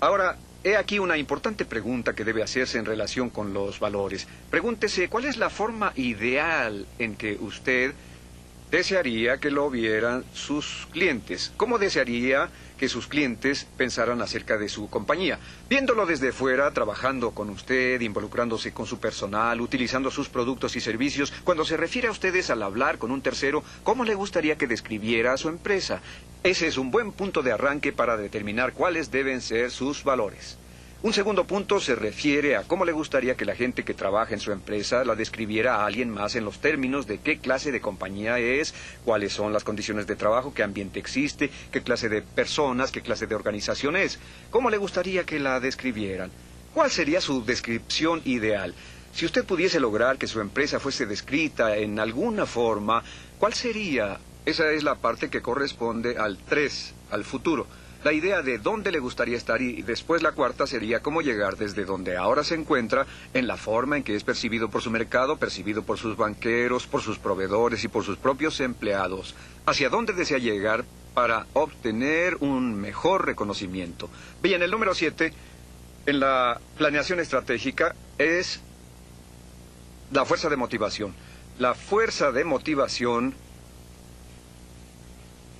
Ahora, he aquí una importante pregunta que debe hacerse en relación con los valores. Pregúntese, ¿cuál es la forma ideal en que usted desearía que lo vieran sus clientes? ¿Cómo desearía que sus clientes pensaran acerca de su compañía? Viéndolo desde fuera, trabajando con usted, involucrándose con su personal, utilizando sus productos y servicios, cuando se refiere a ustedes al hablar con un tercero, ¿cómo le gustaría que describiera a su empresa? Ese es un buen punto de arranque para determinar cuáles deben ser sus valores. Un segundo punto se refiere a cómo le gustaría que la gente que trabaja en su empresa la describiera a alguien más en los términos de qué clase de compañía es, cuáles son las condiciones de trabajo, qué ambiente existe, qué clase de personas, qué clase de organización es. ¿Cómo le gustaría que la describieran? ¿Cuál sería su descripción ideal? Si usted pudiese lograr que su empresa fuese descrita en alguna forma, ¿cuál sería? Esa es la parte que corresponde al 3, al futuro. La idea de dónde le gustaría estar, y después la cuarta sería cómo llegar desde donde ahora se encuentra en la forma en que es percibido por su mercado, percibido por sus banqueros, por sus proveedores y por sus propios empleados. ¿Hacia dónde desea llegar para obtener un mejor reconocimiento? Bien, el número 7 en la planeación estratégica es la fuerza de motivación. La fuerza de motivación.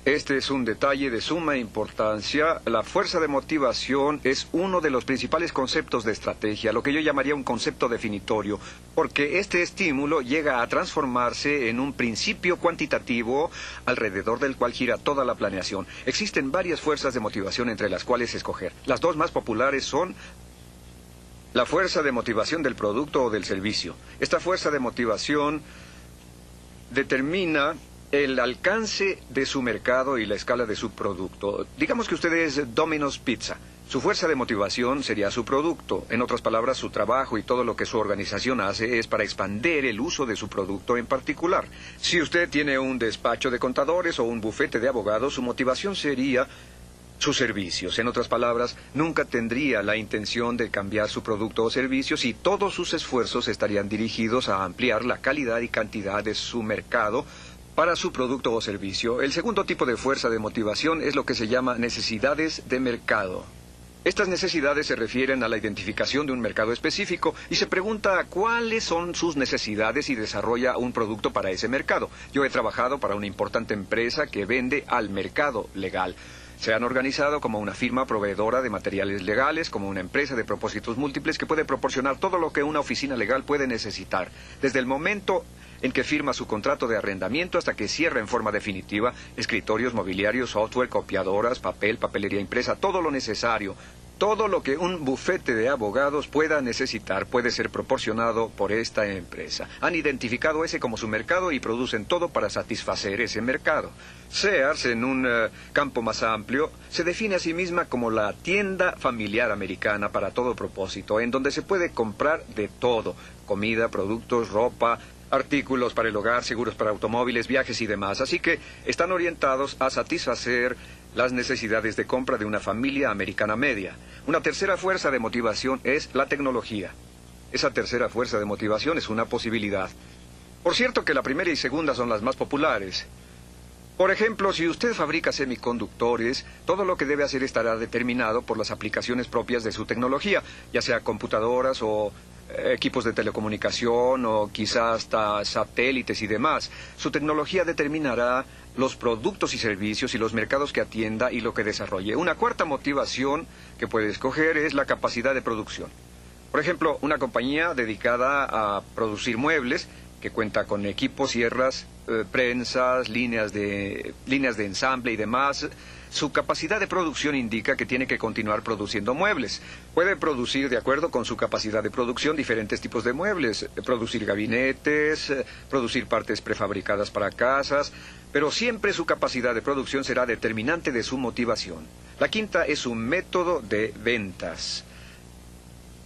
Este es un detalle de suma importancia. La fuerza de motivación es uno de los principales conceptos de estrategia, lo que yo llamaría un concepto definitorio, porque este estímulo llega a transformarse en un principio cuantitativo alrededor del cual gira toda la planeación. Existen varias fuerzas de motivación entre las cuales escoger. Las 2 más populares son la fuerza de motivación del producto o del servicio. Esta fuerza de motivación determina el alcance de su mercado y la escala de su producto. Digamos que usted es Domino's Pizza. Su fuerza de motivación sería su producto. En otras palabras, su trabajo y todo lo que su organización hace es para expandir el uso de su producto en particular. Si usted tiene un despacho de contadores o un bufete de abogados, su motivación sería sus servicios. En otras palabras, nunca tendría la intención de cambiar su producto o servicios y todos sus esfuerzos estarían dirigidos a ampliar la calidad y cantidad de su mercado para su producto o servicio. El segundo tipo de fuerza de motivación es lo que se llama necesidades de mercado. Estas necesidades se refieren a la identificación de un mercado específico y se pregunta cuáles son sus necesidades y desarrolla un producto para ese mercado. Yo he trabajado para una importante empresa que vende al mercado legal. Se han organizado como una firma proveedora de materiales legales, como una empresa de propósitos múltiples que puede proporcionar todo lo que una oficina legal puede necesitar. Desde el momento en que firma su contrato de arrendamiento hasta que cierra en forma definitiva, escritorios, mobiliario, software, copiadoras, papel, papelería impresa, todo lo necesario. Todo lo que un bufete de abogados pueda necesitar puede ser proporcionado por esta empresa. Han identificado ese como su mercado y producen todo para satisfacer ese mercado. Sears, en un campo más amplio, se define a sí misma como la tienda familiar americana para todo propósito, en donde se puede comprar de todo: comida, productos, ropa, artículos para el hogar, seguros para automóviles, viajes y demás. Así que están orientados a satisfacer las necesidades de compra de una familia americana media. Una tercera fuerza de motivación es la tecnología. Esa tercera fuerza de motivación es una posibilidad. Por cierto que la primera y segunda son las más populares. Por ejemplo, si usted fabrica semiconductores, todo lo que debe hacer estará determinado por las aplicaciones propias de su tecnología, ya sea computadoras o equipos de telecomunicación o quizás hasta satélites y demás. Su tecnología determinará los productos y servicios y los mercados que atienda y lo que desarrolle. Una cuarta motivación que puede escoger es la capacidad de producción. Por ejemplo, una compañía dedicada a producir muebles, que cuenta con equipos, sierras, prensas, líneas de ensamble y demás. Su capacidad de producción indica que tiene que continuar produciendo muebles. Puede producir, de acuerdo con su capacidad de producción, diferentes tipos de muebles. Producir gabinetes, producir partes prefabricadas para casas, pero siempre su capacidad de producción será determinante de su motivación. La quinta es un método de ventas.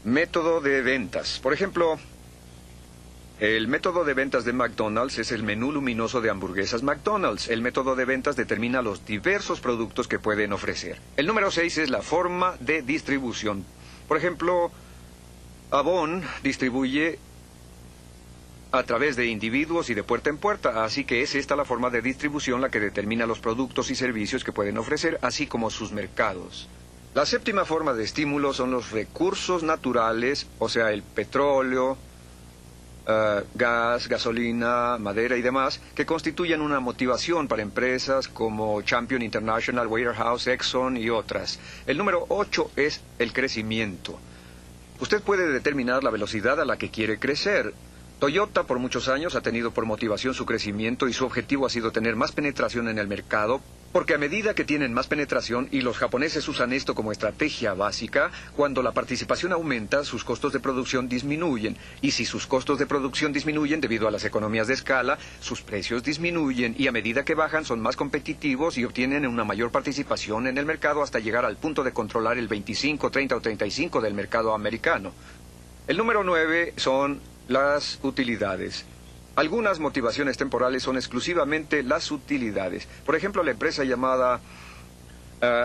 Método de ventas. Por ejemplo, el método de ventas de McDonald's es el menú luminoso de hamburguesas McDonald's. El método de ventas determina los diversos productos que pueden ofrecer. El número 6 es la forma de distribución. Por ejemplo, Avon distribuye a través de individuos y de puerta en puerta, así que es esta la forma de distribución la que determina los productos y servicios que pueden ofrecer, así como sus mercados. La séptima forma de estímulo son los recursos naturales, o sea, el petróleo, gas, gasolina, madera y demás, que constituyen una motivación para empresas como Champion International, Warehouse, Exxon y otras. El número 8 es el crecimiento. Usted puede determinar la velocidad a la que quiere crecer. Toyota por muchos años ha tenido por motivación su crecimiento y su objetivo ha sido tener más penetración en el mercado, porque a medida que tienen más penetración, y los japoneses usan esto como estrategia básica, cuando la participación aumenta, sus costos de producción disminuyen, y si sus costos de producción disminuyen debido a las economías de escala, sus precios disminuyen, y a medida que bajan son más competitivos y obtienen una mayor participación en el mercado hasta llegar al punto de controlar el 25, 30 o 35 del mercado americano. El número 9 son las utilidades. Algunas motivaciones temporales son exclusivamente las utilidades. Por ejemplo, la empresa llamada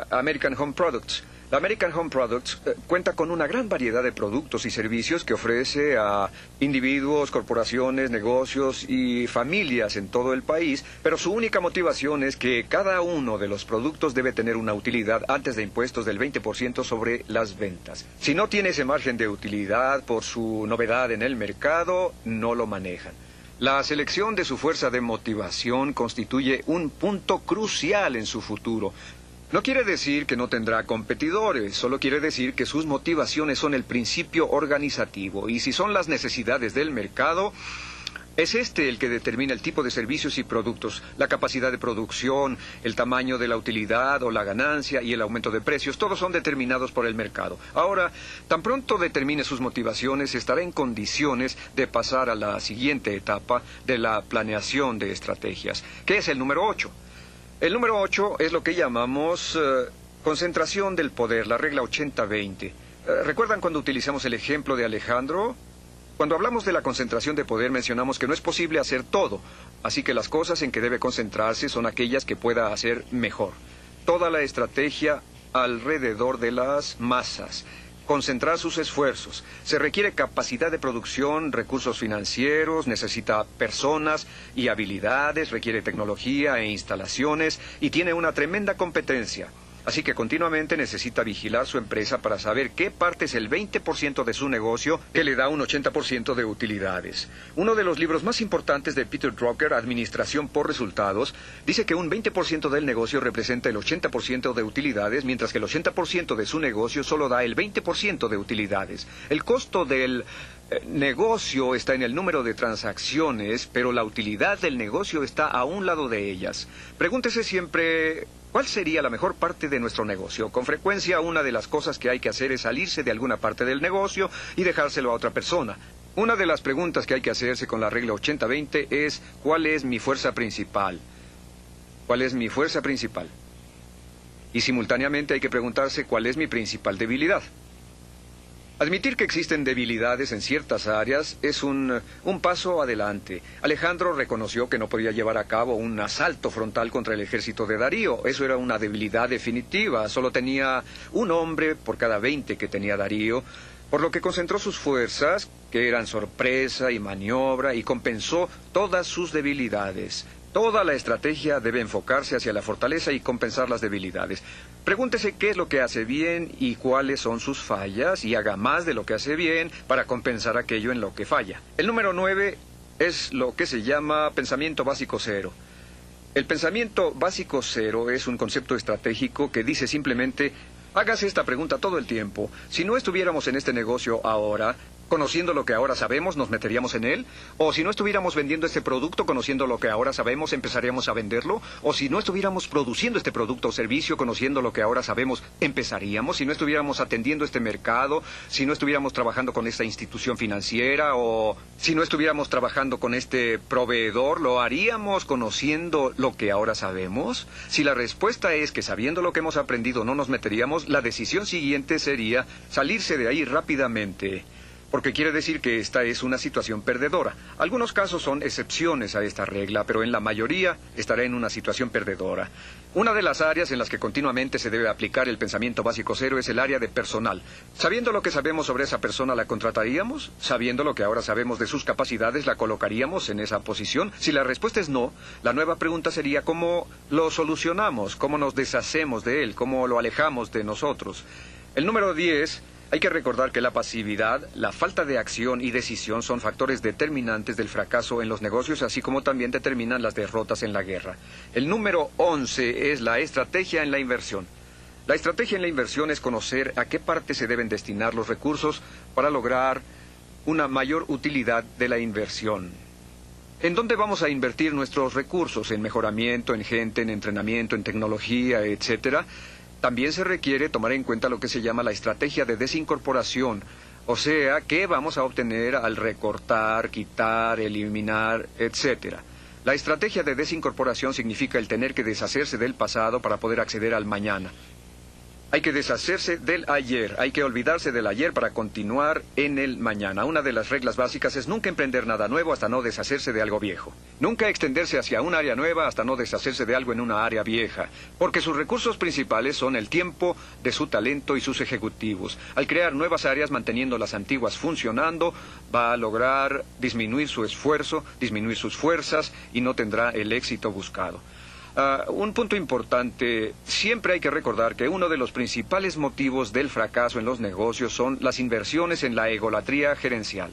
American Home Products. La American Home Products cuenta con una gran variedad de productos y servicios que ofrece a individuos, corporaciones, negocios y familias en todo el país, pero su única motivación es que cada uno de los productos debe tener una utilidad antes de impuestos del 20% sobre las ventas. Si no tiene ese margen de utilidad por su novedad en el mercado, no lo manejan. La selección de su fuerza de motivación constituye un punto crucial en su futuro. No quiere decir que no tendrá competidores, solo quiere decir que sus motivaciones son el principio organizativo, y si son las necesidades del mercado, es este el que determina el tipo de servicios y productos, la capacidad de producción, el tamaño de la utilidad o la ganancia y el aumento de precios. Todos son determinados por el mercado. Ahora, tan pronto determine sus motivaciones, estará en condiciones de pasar a la siguiente etapa de la planeación de estrategias, que es el número 8. El número 8 es lo que llamamos concentración del poder, la regla 80-20. ¿Recuerdan cuando utilizamos el ejemplo de Alejandro? Cuando hablamos de la concentración de poder mencionamos que no es posible hacer todo, así que las cosas en que debe concentrarse son aquellas que pueda hacer mejor. Toda la estrategia alrededor de las masas. Concentrar sus esfuerzos. Se requiere capacidad de producción, recursos financieros, necesita personas y habilidades, requiere tecnología e instalaciones y tiene una tremenda competencia. Así que continuamente necesita vigilar su empresa para saber qué parte es el 20% de su negocio que le da un 80% de utilidades. Uno de los libros más importantes de Peter Drucker, Administración por Resultados, dice que un 20% del negocio representa el 80% de utilidades, mientras que el 80% de su negocio solo da el 20% de utilidades. El costo del negocio está en el número de transacciones, pero la utilidad del negocio está a un lado de ellas. Pregúntese siempre, ¿cuál sería la mejor parte de nuestro negocio? Con frecuencia, una de las cosas que hay que hacer es salirse de alguna parte del negocio y dejárselo a otra persona. Una de las preguntas que hay que hacerse con la regla 80-20 es, ¿cuál es mi fuerza principal? ¿Cuál es mi fuerza principal? Y simultáneamente hay que preguntarse, ¿cuál es mi principal debilidad? Admitir que existen debilidades en ciertas áreas es un paso adelante. Alejandro reconoció que no podía llevar a cabo un asalto frontal contra el ejército de Darío. Eso era una debilidad definitiva. Solo tenía un hombre por cada 20 que tenía Darío, por lo que concentró sus fuerzas, que eran sorpresa y maniobra, y compensó todas sus debilidades. Toda la estrategia debe enfocarse hacia la fortaleza y compensar las debilidades. Pregúntese qué es lo que hace bien y cuáles son sus fallas, y haga más de lo que hace bien para compensar aquello en lo que falla. El número 9 es lo que se llama pensamiento básico cero. El pensamiento básico cero es un concepto estratégico que dice simplemente, Hágase esta pregunta todo el tiempo. Si no estuviéramos en este negocio ahora, conociendo lo que ahora sabemos, ¿nos meteríamos en él? ¿O si no estuviéramos vendiendo este producto, conociendo lo que ahora sabemos, empezaríamos a venderlo? ¿O si no estuviéramos produciendo este producto o servicio, conociendo lo que ahora sabemos, empezaríamos? Si no estuviéramos atendiendo este mercado, si no estuviéramos trabajando con esta institución financiera, o si no estuviéramos trabajando con este proveedor, ¿lo haríamos conociendo lo que ahora sabemos? Si la respuesta es que sabiendo lo que hemos aprendido no nos meteríamos, la decisión siguiente sería salirse de ahí rápidamente. Porque quiere decir que esta es una situación perdedora. Algunos casos son excepciones a esta regla, pero en la mayoría estará en una situación perdedora. Una de las áreas en las que continuamente se debe aplicar el pensamiento básico cero es el área de personal. Sabiendo lo que sabemos sobre esa persona, ¿la contrataríamos? Sabiendo lo que ahora sabemos de sus capacidades, ¿la colocaríamos en esa posición? Si la respuesta es no, la nueva pregunta sería ¿cómo lo solucionamos? ¿Cómo nos deshacemos de él? ¿Cómo lo alejamos de nosotros? El número 10... Hay que recordar que la pasividad, la falta de acción y decisión son factores determinantes del fracaso en los negocios, así como también determinan las derrotas en la guerra. El número 11 es la estrategia en la inversión. La estrategia en la inversión es conocer a qué parte se deben destinar los recursos para lograr una mayor utilidad de la inversión. ¿En dónde vamos a invertir nuestros recursos? ¿En mejoramiento, en gente, en entrenamiento, en tecnología, etcétera? También se requiere tomar en cuenta lo que se llama la estrategia de desincorporación, o sea, qué vamos a obtener al recortar, quitar, eliminar, etc. La estrategia de desincorporación significa el tener que deshacerse del pasado para poder acceder al mañana. Hay que deshacerse del ayer, hay que olvidarse del ayer para continuar en el mañana. Una de las reglas básicas es nunca emprender nada nuevo hasta no deshacerse de algo viejo. Nunca extenderse hacia un área nueva hasta no deshacerse de algo en una área vieja, porque sus recursos principales son el tiempo de su talento y sus ejecutivos. Al crear nuevas áreas manteniendo las antiguas funcionando, va a lograr disminuir su esfuerzo, disminuir sus fuerzas y no tendrá el éxito buscado. Un punto importante, siempre hay que recordar que uno de los principales motivos del fracaso en los negocios son las inversiones en la egolatría gerencial.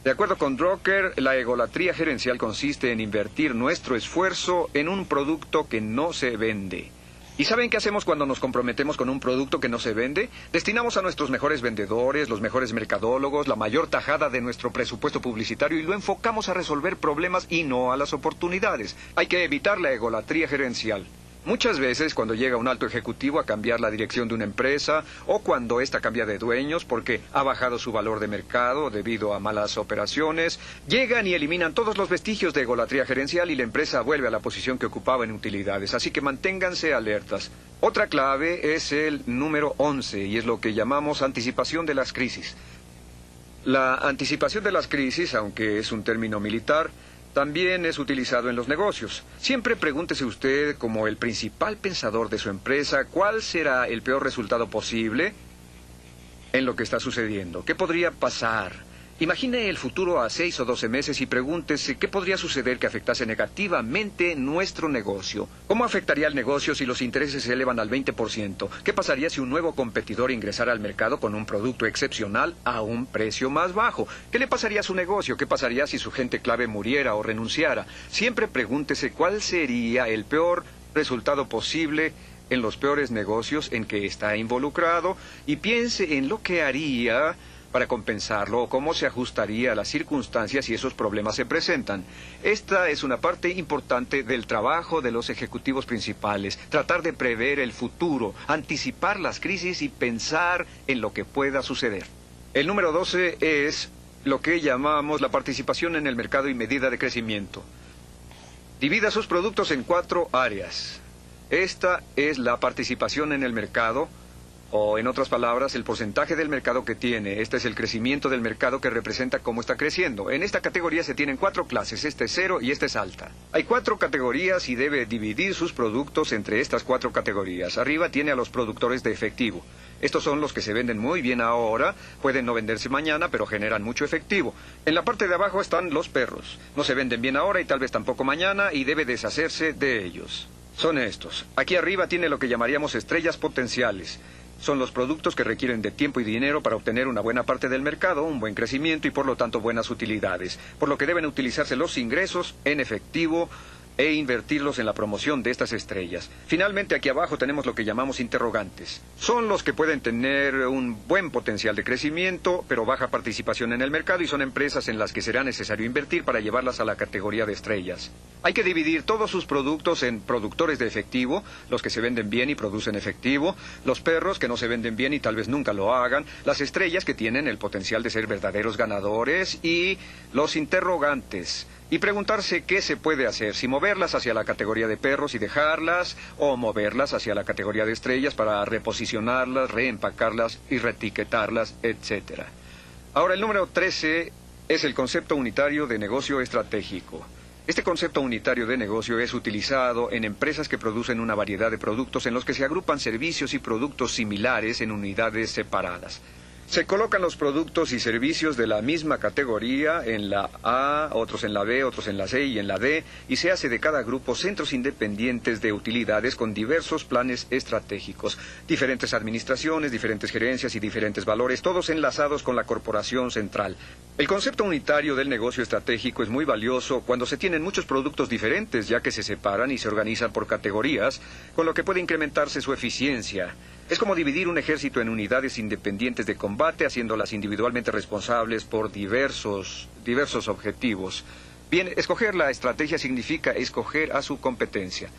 De acuerdo con Drucker, la egolatría gerencial consiste en invertir nuestro esfuerzo en un producto que no se vende. ¿Y saben qué hacemos cuando nos comprometemos con un producto que no se vende? Destinamos a nuestros mejores vendedores, los mejores mercadólogos, la mayor tajada de nuestro presupuesto publicitario y lo enfocamos a resolver problemas y no a las oportunidades. Hay que evitar la egolatría gerencial. Muchas veces cuando llega un alto ejecutivo a cambiar la dirección de una empresa o cuando ésta cambia de dueños porque ha bajado su valor de mercado debido a malas operaciones, llegan y eliminan todos los vestigios de egolatría gerencial y la empresa vuelve a la posición que ocupaba en utilidades. Así que manténganse alertas. Otra clave es el número 11 y es lo que llamamos anticipación de las crisis. La anticipación de las crisis, aunque es un término militar, también es utilizado en los negocios. Siempre pregúntese usted, como el principal pensador de su empresa, ¿cuál será el peor resultado posible en lo que está sucediendo? ¿Qué podría pasar? Imagine el futuro a 6 o 12 meses y pregúntese qué podría suceder que afectase negativamente nuestro negocio. ¿Cómo afectaría el negocio si los intereses se elevan al 20%? ¿Qué pasaría si un nuevo competidor ingresara al mercado con un producto excepcional a un precio más bajo? ¿Qué le pasaría a su negocio? ¿Qué pasaría si su gente clave muriera o renunciara? Siempre pregúntese cuál sería el peor resultado posible en los peores negocios en que está involucrado y piense en lo que haría para compensarlo o cómo se ajustaría a las circunstancias si esos problemas se presentan. Esta es una parte importante del trabajo de los ejecutivos principales, tratar de prever el futuro, anticipar las crisis y pensar en lo que pueda suceder. El número 12 es lo que llamamos la participación en el mercado y medida de crecimiento. Divida sus productos en 4 áreas. Esta es la participación en el mercado, o en otras palabras, el porcentaje del mercado que tiene. Este es el crecimiento del mercado que representa cómo está creciendo. En esta categoría se tienen 4 clases, este es 0 y este es alta. Hay 4 categorías y debe dividir sus productos entre estas 4 categorías. Arriba tiene a los productores de efectivo. Estos son los que se venden muy bien ahora, pueden no venderse mañana, pero generan mucho efectivo. En la parte de abajo están los perros. No se venden bien ahora y tal vez tampoco mañana y debe deshacerse de ellos. Son estos. Aquí arriba tiene lo que llamaríamos estrellas potenciales. Son los productos que requieren de tiempo y dinero para obtener una buena parte del mercado, un buen crecimiento y por lo tanto buenas utilidades, por lo que deben utilizarse los ingresos en efectivo e invertirlos en la promoción de estas estrellas. Finalmente, aquí abajo tenemos lo que llamamos interrogantes. Son los que pueden tener un buen potencial de crecimiento, pero baja participación en el mercado, y son empresas en las que será necesario invertir para llevarlas a la categoría de estrellas. Hay que dividir todos sus productos en productores de efectivo, los que se venden bien y producen efectivo, los perros que no se venden bien y tal vez nunca lo hagan, las estrellas que tienen el potencial de ser verdaderos ganadores y los interrogantes. Y preguntarse qué se puede hacer, si moverlas hacia la categoría de perros y dejarlas, o moverlas hacia la categoría de estrellas para reposicionarlas, reempacarlas y reetiquetarlas, etc. Ahora, el número 13 es el concepto unitario de negocio estratégico. Este concepto unitario de negocio es utilizado en empresas que producen una variedad de productos en los que se agrupan servicios y productos similares en unidades separadas. Se colocan los productos y servicios de la misma categoría en la A, otros en la B, otros en la C y en la D, y se hace de cada grupo centros independientes de utilidades con diversos planes estratégicos, diferentes administraciones, diferentes gerencias y diferentes valores, todos enlazados con la corporación central. El concepto unitario del negocio estratégico es muy valioso cuando se tienen muchos productos diferentes, ya que se separan y se organizan por categorías, con lo que puede incrementarse su eficiencia. Es como dividir un ejército en unidades independientes de combate, haciéndolas individualmente responsables por diversos objetivos. Bien, escoger la estrategia significa escoger a su competencia.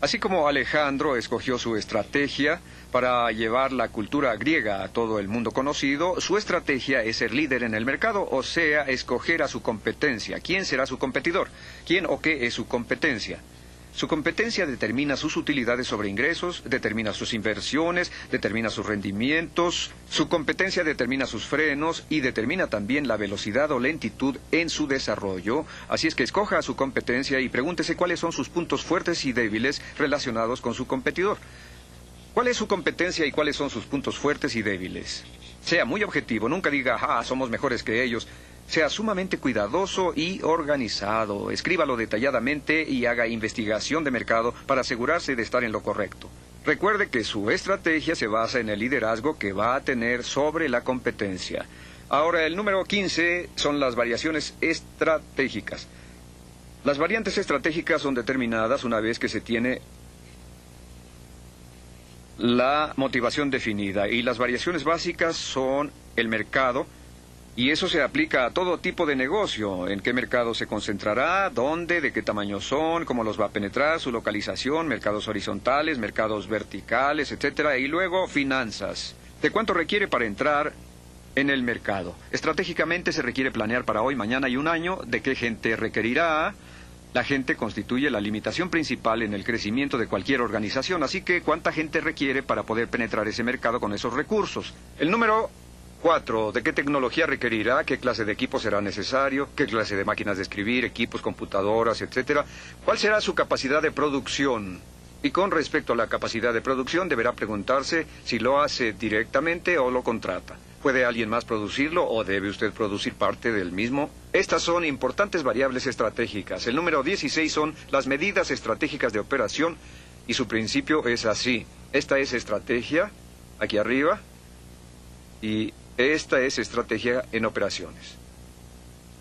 Así como Alejandro escogió su estrategia para llevar la cultura griega a todo el mundo conocido, su estrategia es ser líder en el mercado, o sea, escoger a su competencia. ¿Quién será su competidor? ¿Quién o qué es su competencia? Su competencia determina sus utilidades sobre ingresos, determina sus inversiones, determina sus rendimientos. Su competencia determina sus frenos y determina también la velocidad o lentitud en su desarrollo. Así es que escoja a su competencia y pregúntese cuáles son sus puntos fuertes y débiles relacionados con su competidor. ¿Cuál es su competencia y cuáles son sus puntos fuertes y débiles? Sea muy objetivo, nunca diga, somos mejores que ellos. Sea sumamente cuidadoso y organizado. Escríbalo detalladamente y haga investigación de mercado para asegurarse de estar en lo correcto. Recuerde que su estrategia se basa en el liderazgo que va a tener sobre la competencia. Ahora, el número 15 son las variaciones estratégicas. Las variantes estratégicas son determinadas una vez que se tiene la motivación definida, y las variaciones básicas son el mercado. Y eso se aplica a todo tipo de negocio. ¿En qué mercado se concentrará? ¿Dónde? ¿De qué tamaño son? ¿Cómo los va a penetrar? ¿Su localización? ¿Mercados horizontales? ¿Mercados verticales? Etcétera. Y luego, finanzas. ¿De cuánto requiere para entrar en el mercado? Estratégicamente se requiere planear para hoy, mañana y un año. ¿De qué gente requerirá? La gente constituye la limitación principal en el crecimiento de cualquier organización. Así que, ¿cuánta gente requiere para poder penetrar ese mercado con esos recursos? El número 4. ¿De qué tecnología requerirá? ¿Qué clase de equipo será necesario? ¿Qué clase de máquinas de escribir, equipos, computadoras, etcétera? ¿Cuál será su capacidad de producción? Y con respecto a la capacidad de producción, deberá preguntarse si lo hace directamente o lo contrata. ¿Puede alguien más producirlo o debe usted producir parte del mismo? Estas son importantes variables estratégicas. El número 16 son las medidas estratégicas de operación, y su principio es así. Esta es estrategia, aquí arriba, y esta es estrategia en operaciones.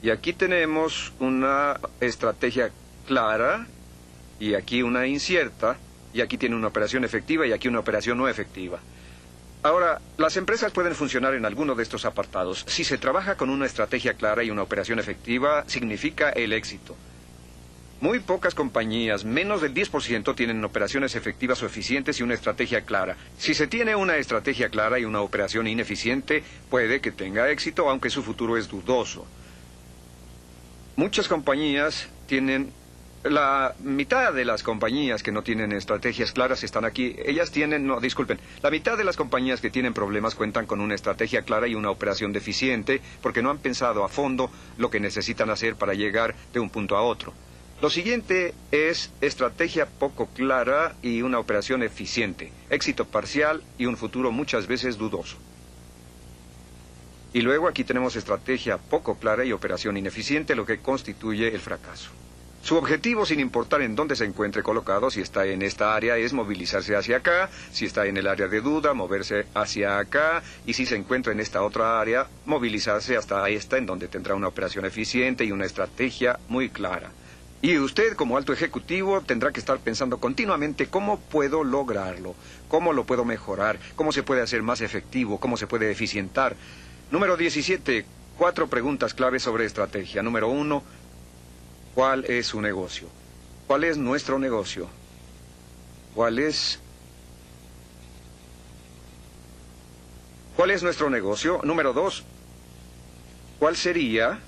Y aquí tenemos una estrategia clara, y aquí una incierta, y aquí tiene una operación efectiva y aquí una operación no efectiva. Ahora, las empresas pueden funcionar en alguno de estos apartados. Si se trabaja con una estrategia clara y una operación efectiva, significa el éxito. Muy pocas compañías, menos del 10%, tienen operaciones efectivas o eficientes y una estrategia clara. Si se tiene una estrategia clara y una operación ineficiente, puede que tenga éxito, aunque su futuro es dudoso. Muchas compañías tienen... La mitad de las compañías que no tienen estrategias claras están aquí. La mitad de las compañías que tienen problemas cuentan con una estrategia clara y una operación deficiente porque no han pensado a fondo lo que necesitan hacer para llegar de un punto a otro. Lo siguiente es estrategia poco clara y una operación eficiente, éxito parcial y un futuro muchas veces dudoso. Y luego aquí tenemos estrategia poco clara y operación ineficiente, lo que constituye el fracaso. Su objetivo, sin importar en dónde se encuentre colocado, si está en esta área, es movilizarse hacia acá, si está en el área de duda, moverse hacia acá, y si se encuentra en esta otra área, movilizarse hasta esta, en donde tendrá una operación eficiente y una estrategia muy clara. Y usted, como alto ejecutivo, tendrá que estar pensando continuamente cómo puedo lograrlo, cómo lo puedo mejorar, cómo se puede hacer más efectivo, cómo se puede eficientar. Número 17, 4 preguntas claves sobre estrategia. Número 1, ¿cuál es su negocio? ¿Cuál es nuestro negocio? ¿Cuál es nuestro negocio? Número 2, ¿cuál sería?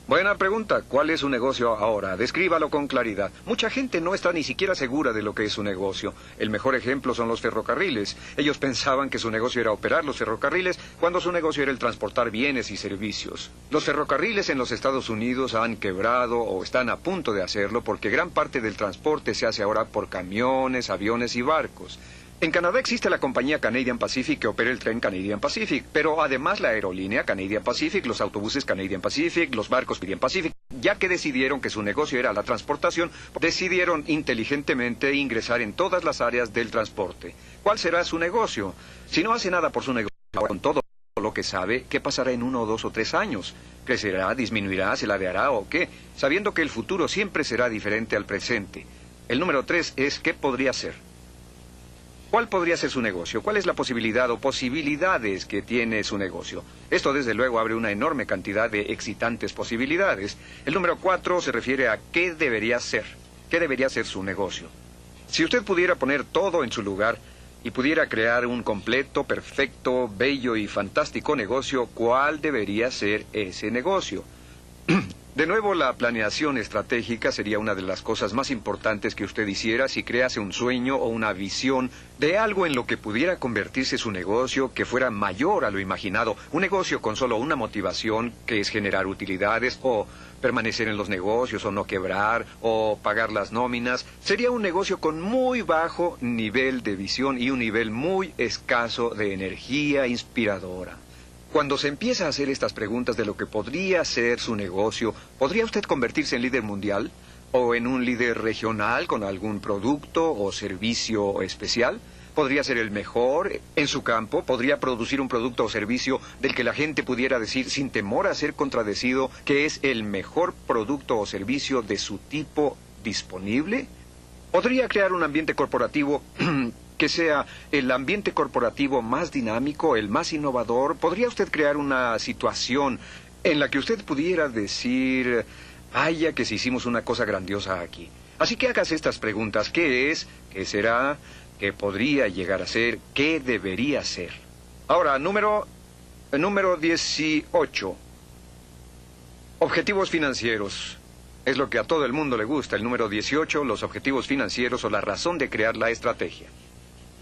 Buena pregunta. ¿Cuál es su negocio ahora? Descríbalo con claridad. Mucha gente no está ni siquiera segura de lo que es su negocio. El mejor ejemplo son los ferrocarriles. Ellos pensaban que su negocio era operar los ferrocarriles cuando su negocio era el transportar bienes y servicios. Los ferrocarriles en los Estados Unidos han quebrado o están a punto de hacerlo porque gran parte del transporte se hace ahora por camiones, aviones y barcos. En Canadá existe la compañía Canadian Pacific que opera el tren Canadian Pacific, pero además la aerolínea Canadian Pacific, los autobuses Canadian Pacific, los barcos Canadian Pacific, ya que decidieron que su negocio era la transportación, decidieron inteligentemente ingresar en todas las áreas del transporte. ¿Cuál será su negocio? Si no hace nada por su negocio, con todo lo que sabe, ¿qué pasará en 1, 2 o 3 años? ¿Crecerá, disminuirá, se ladeará o qué? Sabiendo que el futuro siempre será diferente al presente. El número 3 es ¿qué podría ser? ¿Cuál podría ser su negocio? ¿Cuál es la posibilidad o posibilidades que tiene su negocio? Esto, desde luego, abre una enorme cantidad de excitantes posibilidades. El número 4 se refiere a qué debería ser. ¿Qué debería ser su negocio? Si usted pudiera poner todo en su lugar y pudiera crear un completo, perfecto, bello y fantástico negocio, ¿cuál debería ser ese negocio? De nuevo, la planeación estratégica sería una de las cosas más importantes que usted hiciera si crease un sueño o una visión de algo en lo que pudiera convertirse su negocio que fuera mayor a lo imaginado. Un negocio con solo una motivación, que es generar utilidades o permanecer en los negocios o no quebrar o pagar las nóminas. Sería un negocio con muy bajo nivel de visión y un nivel muy escaso de energía inspiradora. Cuando se empieza a hacer estas preguntas de lo que podría ser su negocio, ¿podría usted convertirse en líder mundial? ¿O en un líder regional con algún producto o servicio especial? ¿Podría ser el mejor en su campo? ¿Podría producir un producto o servicio del que la gente pudiera decir, sin temor a ser contradecido, que es el mejor producto o servicio de su tipo disponible? ¿Podría crear un ambiente corporativo que sea el ambiente corporativo más dinámico, el más innovador? ¿Podría usted crear una situación en la que usted pudiera decir, vaya que si hicimos una cosa grandiosa aquí? Así que hagas estas preguntas: ¿qué es? ¿Qué será? ¿Qué podría llegar a ser? ¿Qué debería ser? Ahora, número 18. Objetivos financieros. Es lo que a todo el mundo le gusta. El número 18, los objetivos financieros o la razón de crear la estrategia.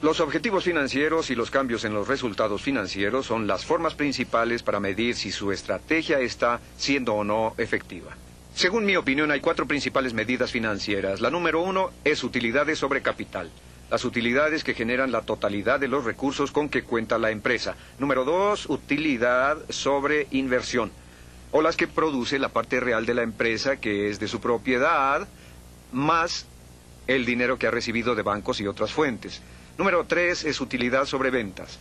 Los objetivos financieros y los cambios en los resultados financieros son las formas principales para medir si su estrategia está siendo o no efectiva. Según mi opinión, hay 4 principales medidas financieras. La número 1 es utilidades sobre capital. Las utilidades que generan la totalidad de los recursos con que cuenta la empresa. Número 2, utilidad sobre inversión, o las que produce la parte real de la empresa, que es de su propiedad, más el dinero que ha recibido de bancos y otras fuentes. Número 3 es utilidad sobre ventas.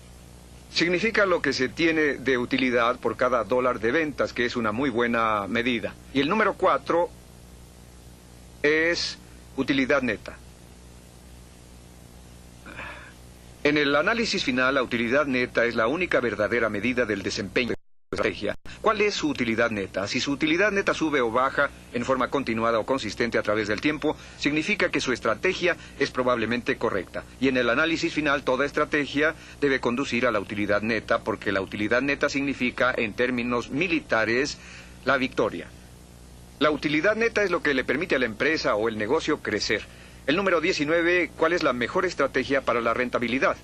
Significa lo que se tiene de utilidad por cada $1 de ventas, que es una muy buena medida. Y el número 4 es utilidad neta. En el análisis final, la utilidad neta es la única verdadera medida del desempeño de la estrategia. ¿Cuál es su utilidad neta? Si su utilidad neta sube o baja en forma continuada o consistente a través del tiempo, significa que su estrategia es probablemente correcta. Y en el análisis final, toda estrategia debe conducir a la utilidad neta, porque la utilidad neta significa, en términos militares, la victoria. La utilidad neta es lo que le permite a la empresa o el negocio crecer. El número 19, ¿cuál es la mejor estrategia para la rentabilidad?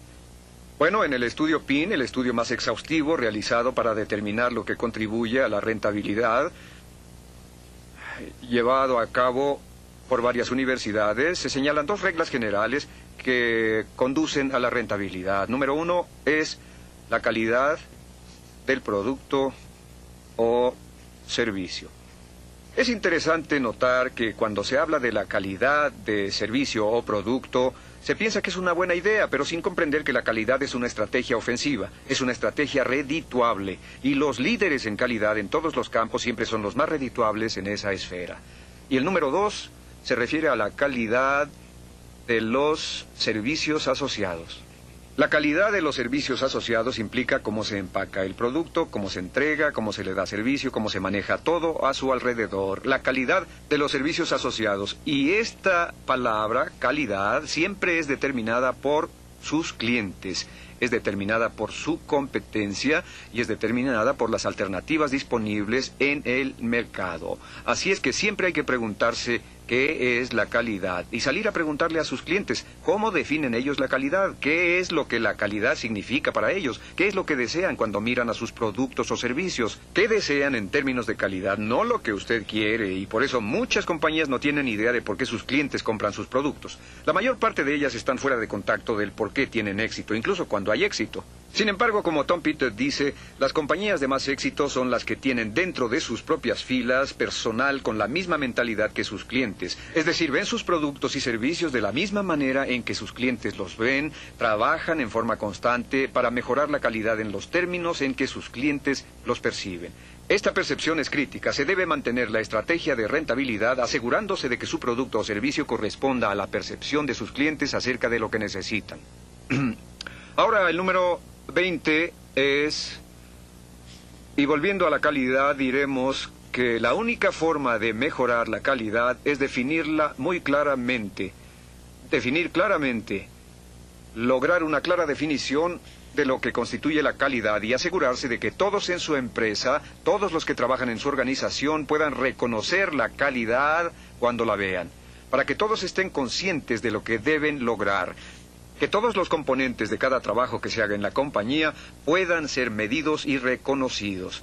Bueno, en el estudio PIN, el estudio más exhaustivo realizado para determinar lo que contribuye a la rentabilidad, llevado a cabo por varias universidades, se señalan 2 reglas generales que conducen a la rentabilidad. Número 1 es la calidad del producto o servicio. Es interesante notar que cuando se habla de la calidad de servicio o producto, Se piensa que es una buena idea, pero sin comprender que la calidad es una estrategia ofensiva, es una estrategia redituable, y los líderes en calidad en todos los campos siempre son los más redituables en esa esfera. Y el número 2 se refiere a la calidad de los servicios asociados. La calidad de los servicios asociados implica cómo se empaca el producto, cómo se entrega, cómo se le da servicio, cómo se maneja todo a su alrededor. La calidad de los servicios asociados. Y esta palabra, calidad, siempre es determinada por sus clientes, es determinada por su competencia y es determinada por las alternativas disponibles en el mercado. Así es que siempre hay que preguntarse qué es la calidad y salir a preguntarle a sus clientes cómo definen ellos la calidad, qué es lo que la calidad significa para ellos, qué es lo que desean cuando miran a sus productos o servicios, qué desean en términos de calidad, no lo que usted quiere, y por eso muchas compañías no tienen idea de por qué sus clientes compran sus productos. La mayor parte de ellas están fuera de contacto del por qué tienen éxito, incluso cuando hay éxito. Sin embargo, como Tom Peters dice, las compañías de más éxito son las que tienen dentro de sus propias filas personal con la misma mentalidad que sus clientes. Es decir, ven sus productos y servicios de la misma manera en que sus clientes los ven, trabajan en forma constante para mejorar la calidad en los términos en que sus clientes los perciben. Esta percepción es crítica. Se debe mantener la estrategia de rentabilidad asegurándose de que su producto o servicio corresponda a la percepción de sus clientes acerca de lo que necesitan. Ahora, el número 20 es, y volviendo a la calidad, diremos que la única forma de mejorar la calidad es definirla muy claramente. Definir claramente, lograr una clara definición de lo que constituye la calidad y asegurarse de que todos en su empresa, todos los que trabajan en su organización puedan reconocer la calidad cuando la vean, para que todos estén conscientes de lo que deben lograr. Que todos los componentes de cada trabajo que se haga en la compañía puedan ser medidos y reconocidos.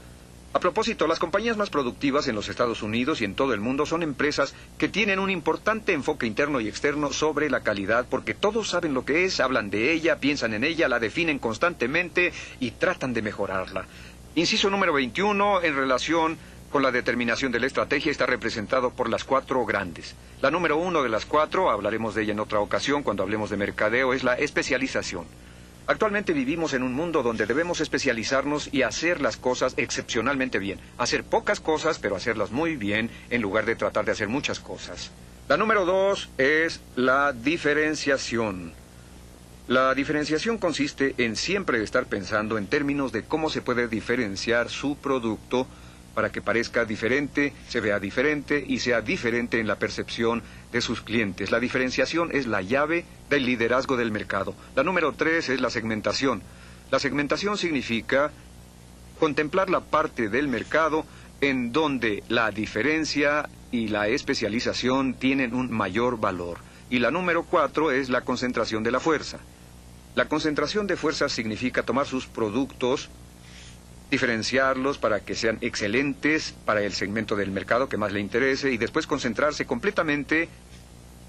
A propósito, las compañías más productivas en los Estados Unidos y en todo el mundo son empresas que tienen un importante enfoque interno y externo sobre la calidad porque todos saben lo que es, hablan de ella, piensan en ella, la definen constantemente y tratan de mejorarla. Inciso número 21, en relación con la determinación de la estrategia, está representado por las 4 grandes. La número 1 de las 4, hablaremos de ella en otra ocasión cuando hablemos de mercadeo, es la especialización. Actualmente vivimos en un mundo donde debemos especializarnos y hacer las cosas excepcionalmente bien. Hacer pocas cosas, pero hacerlas muy bien, en lugar de tratar de hacer muchas cosas. La número 2 es la diferenciación. La diferenciación consiste en siempre estar pensando en términos de cómo se puede diferenciar su producto para que parezca diferente, se vea diferente y sea diferente en la percepción de sus clientes. La diferenciación es la llave del liderazgo del mercado. La número 3 es la segmentación. La segmentación significa contemplar la parte del mercado en donde la diferencia y la especialización tienen un mayor valor. Y la número 4 es la concentración de la fuerza. La concentración de fuerza significa tomar sus productos, diferenciarlos para que sean excelentes para el segmento del mercado que más le interese y después concentrarse completamente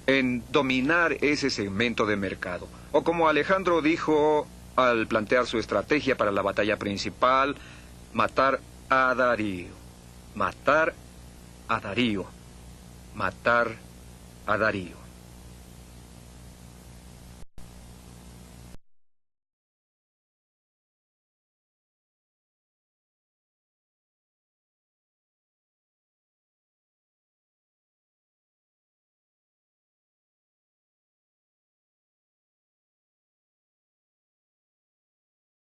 en dominar ese segmento de mercado. O como Alejandro dijo al plantear su estrategia para la batalla principal, matar a Darío. Matar a Darío. Matar a Darío.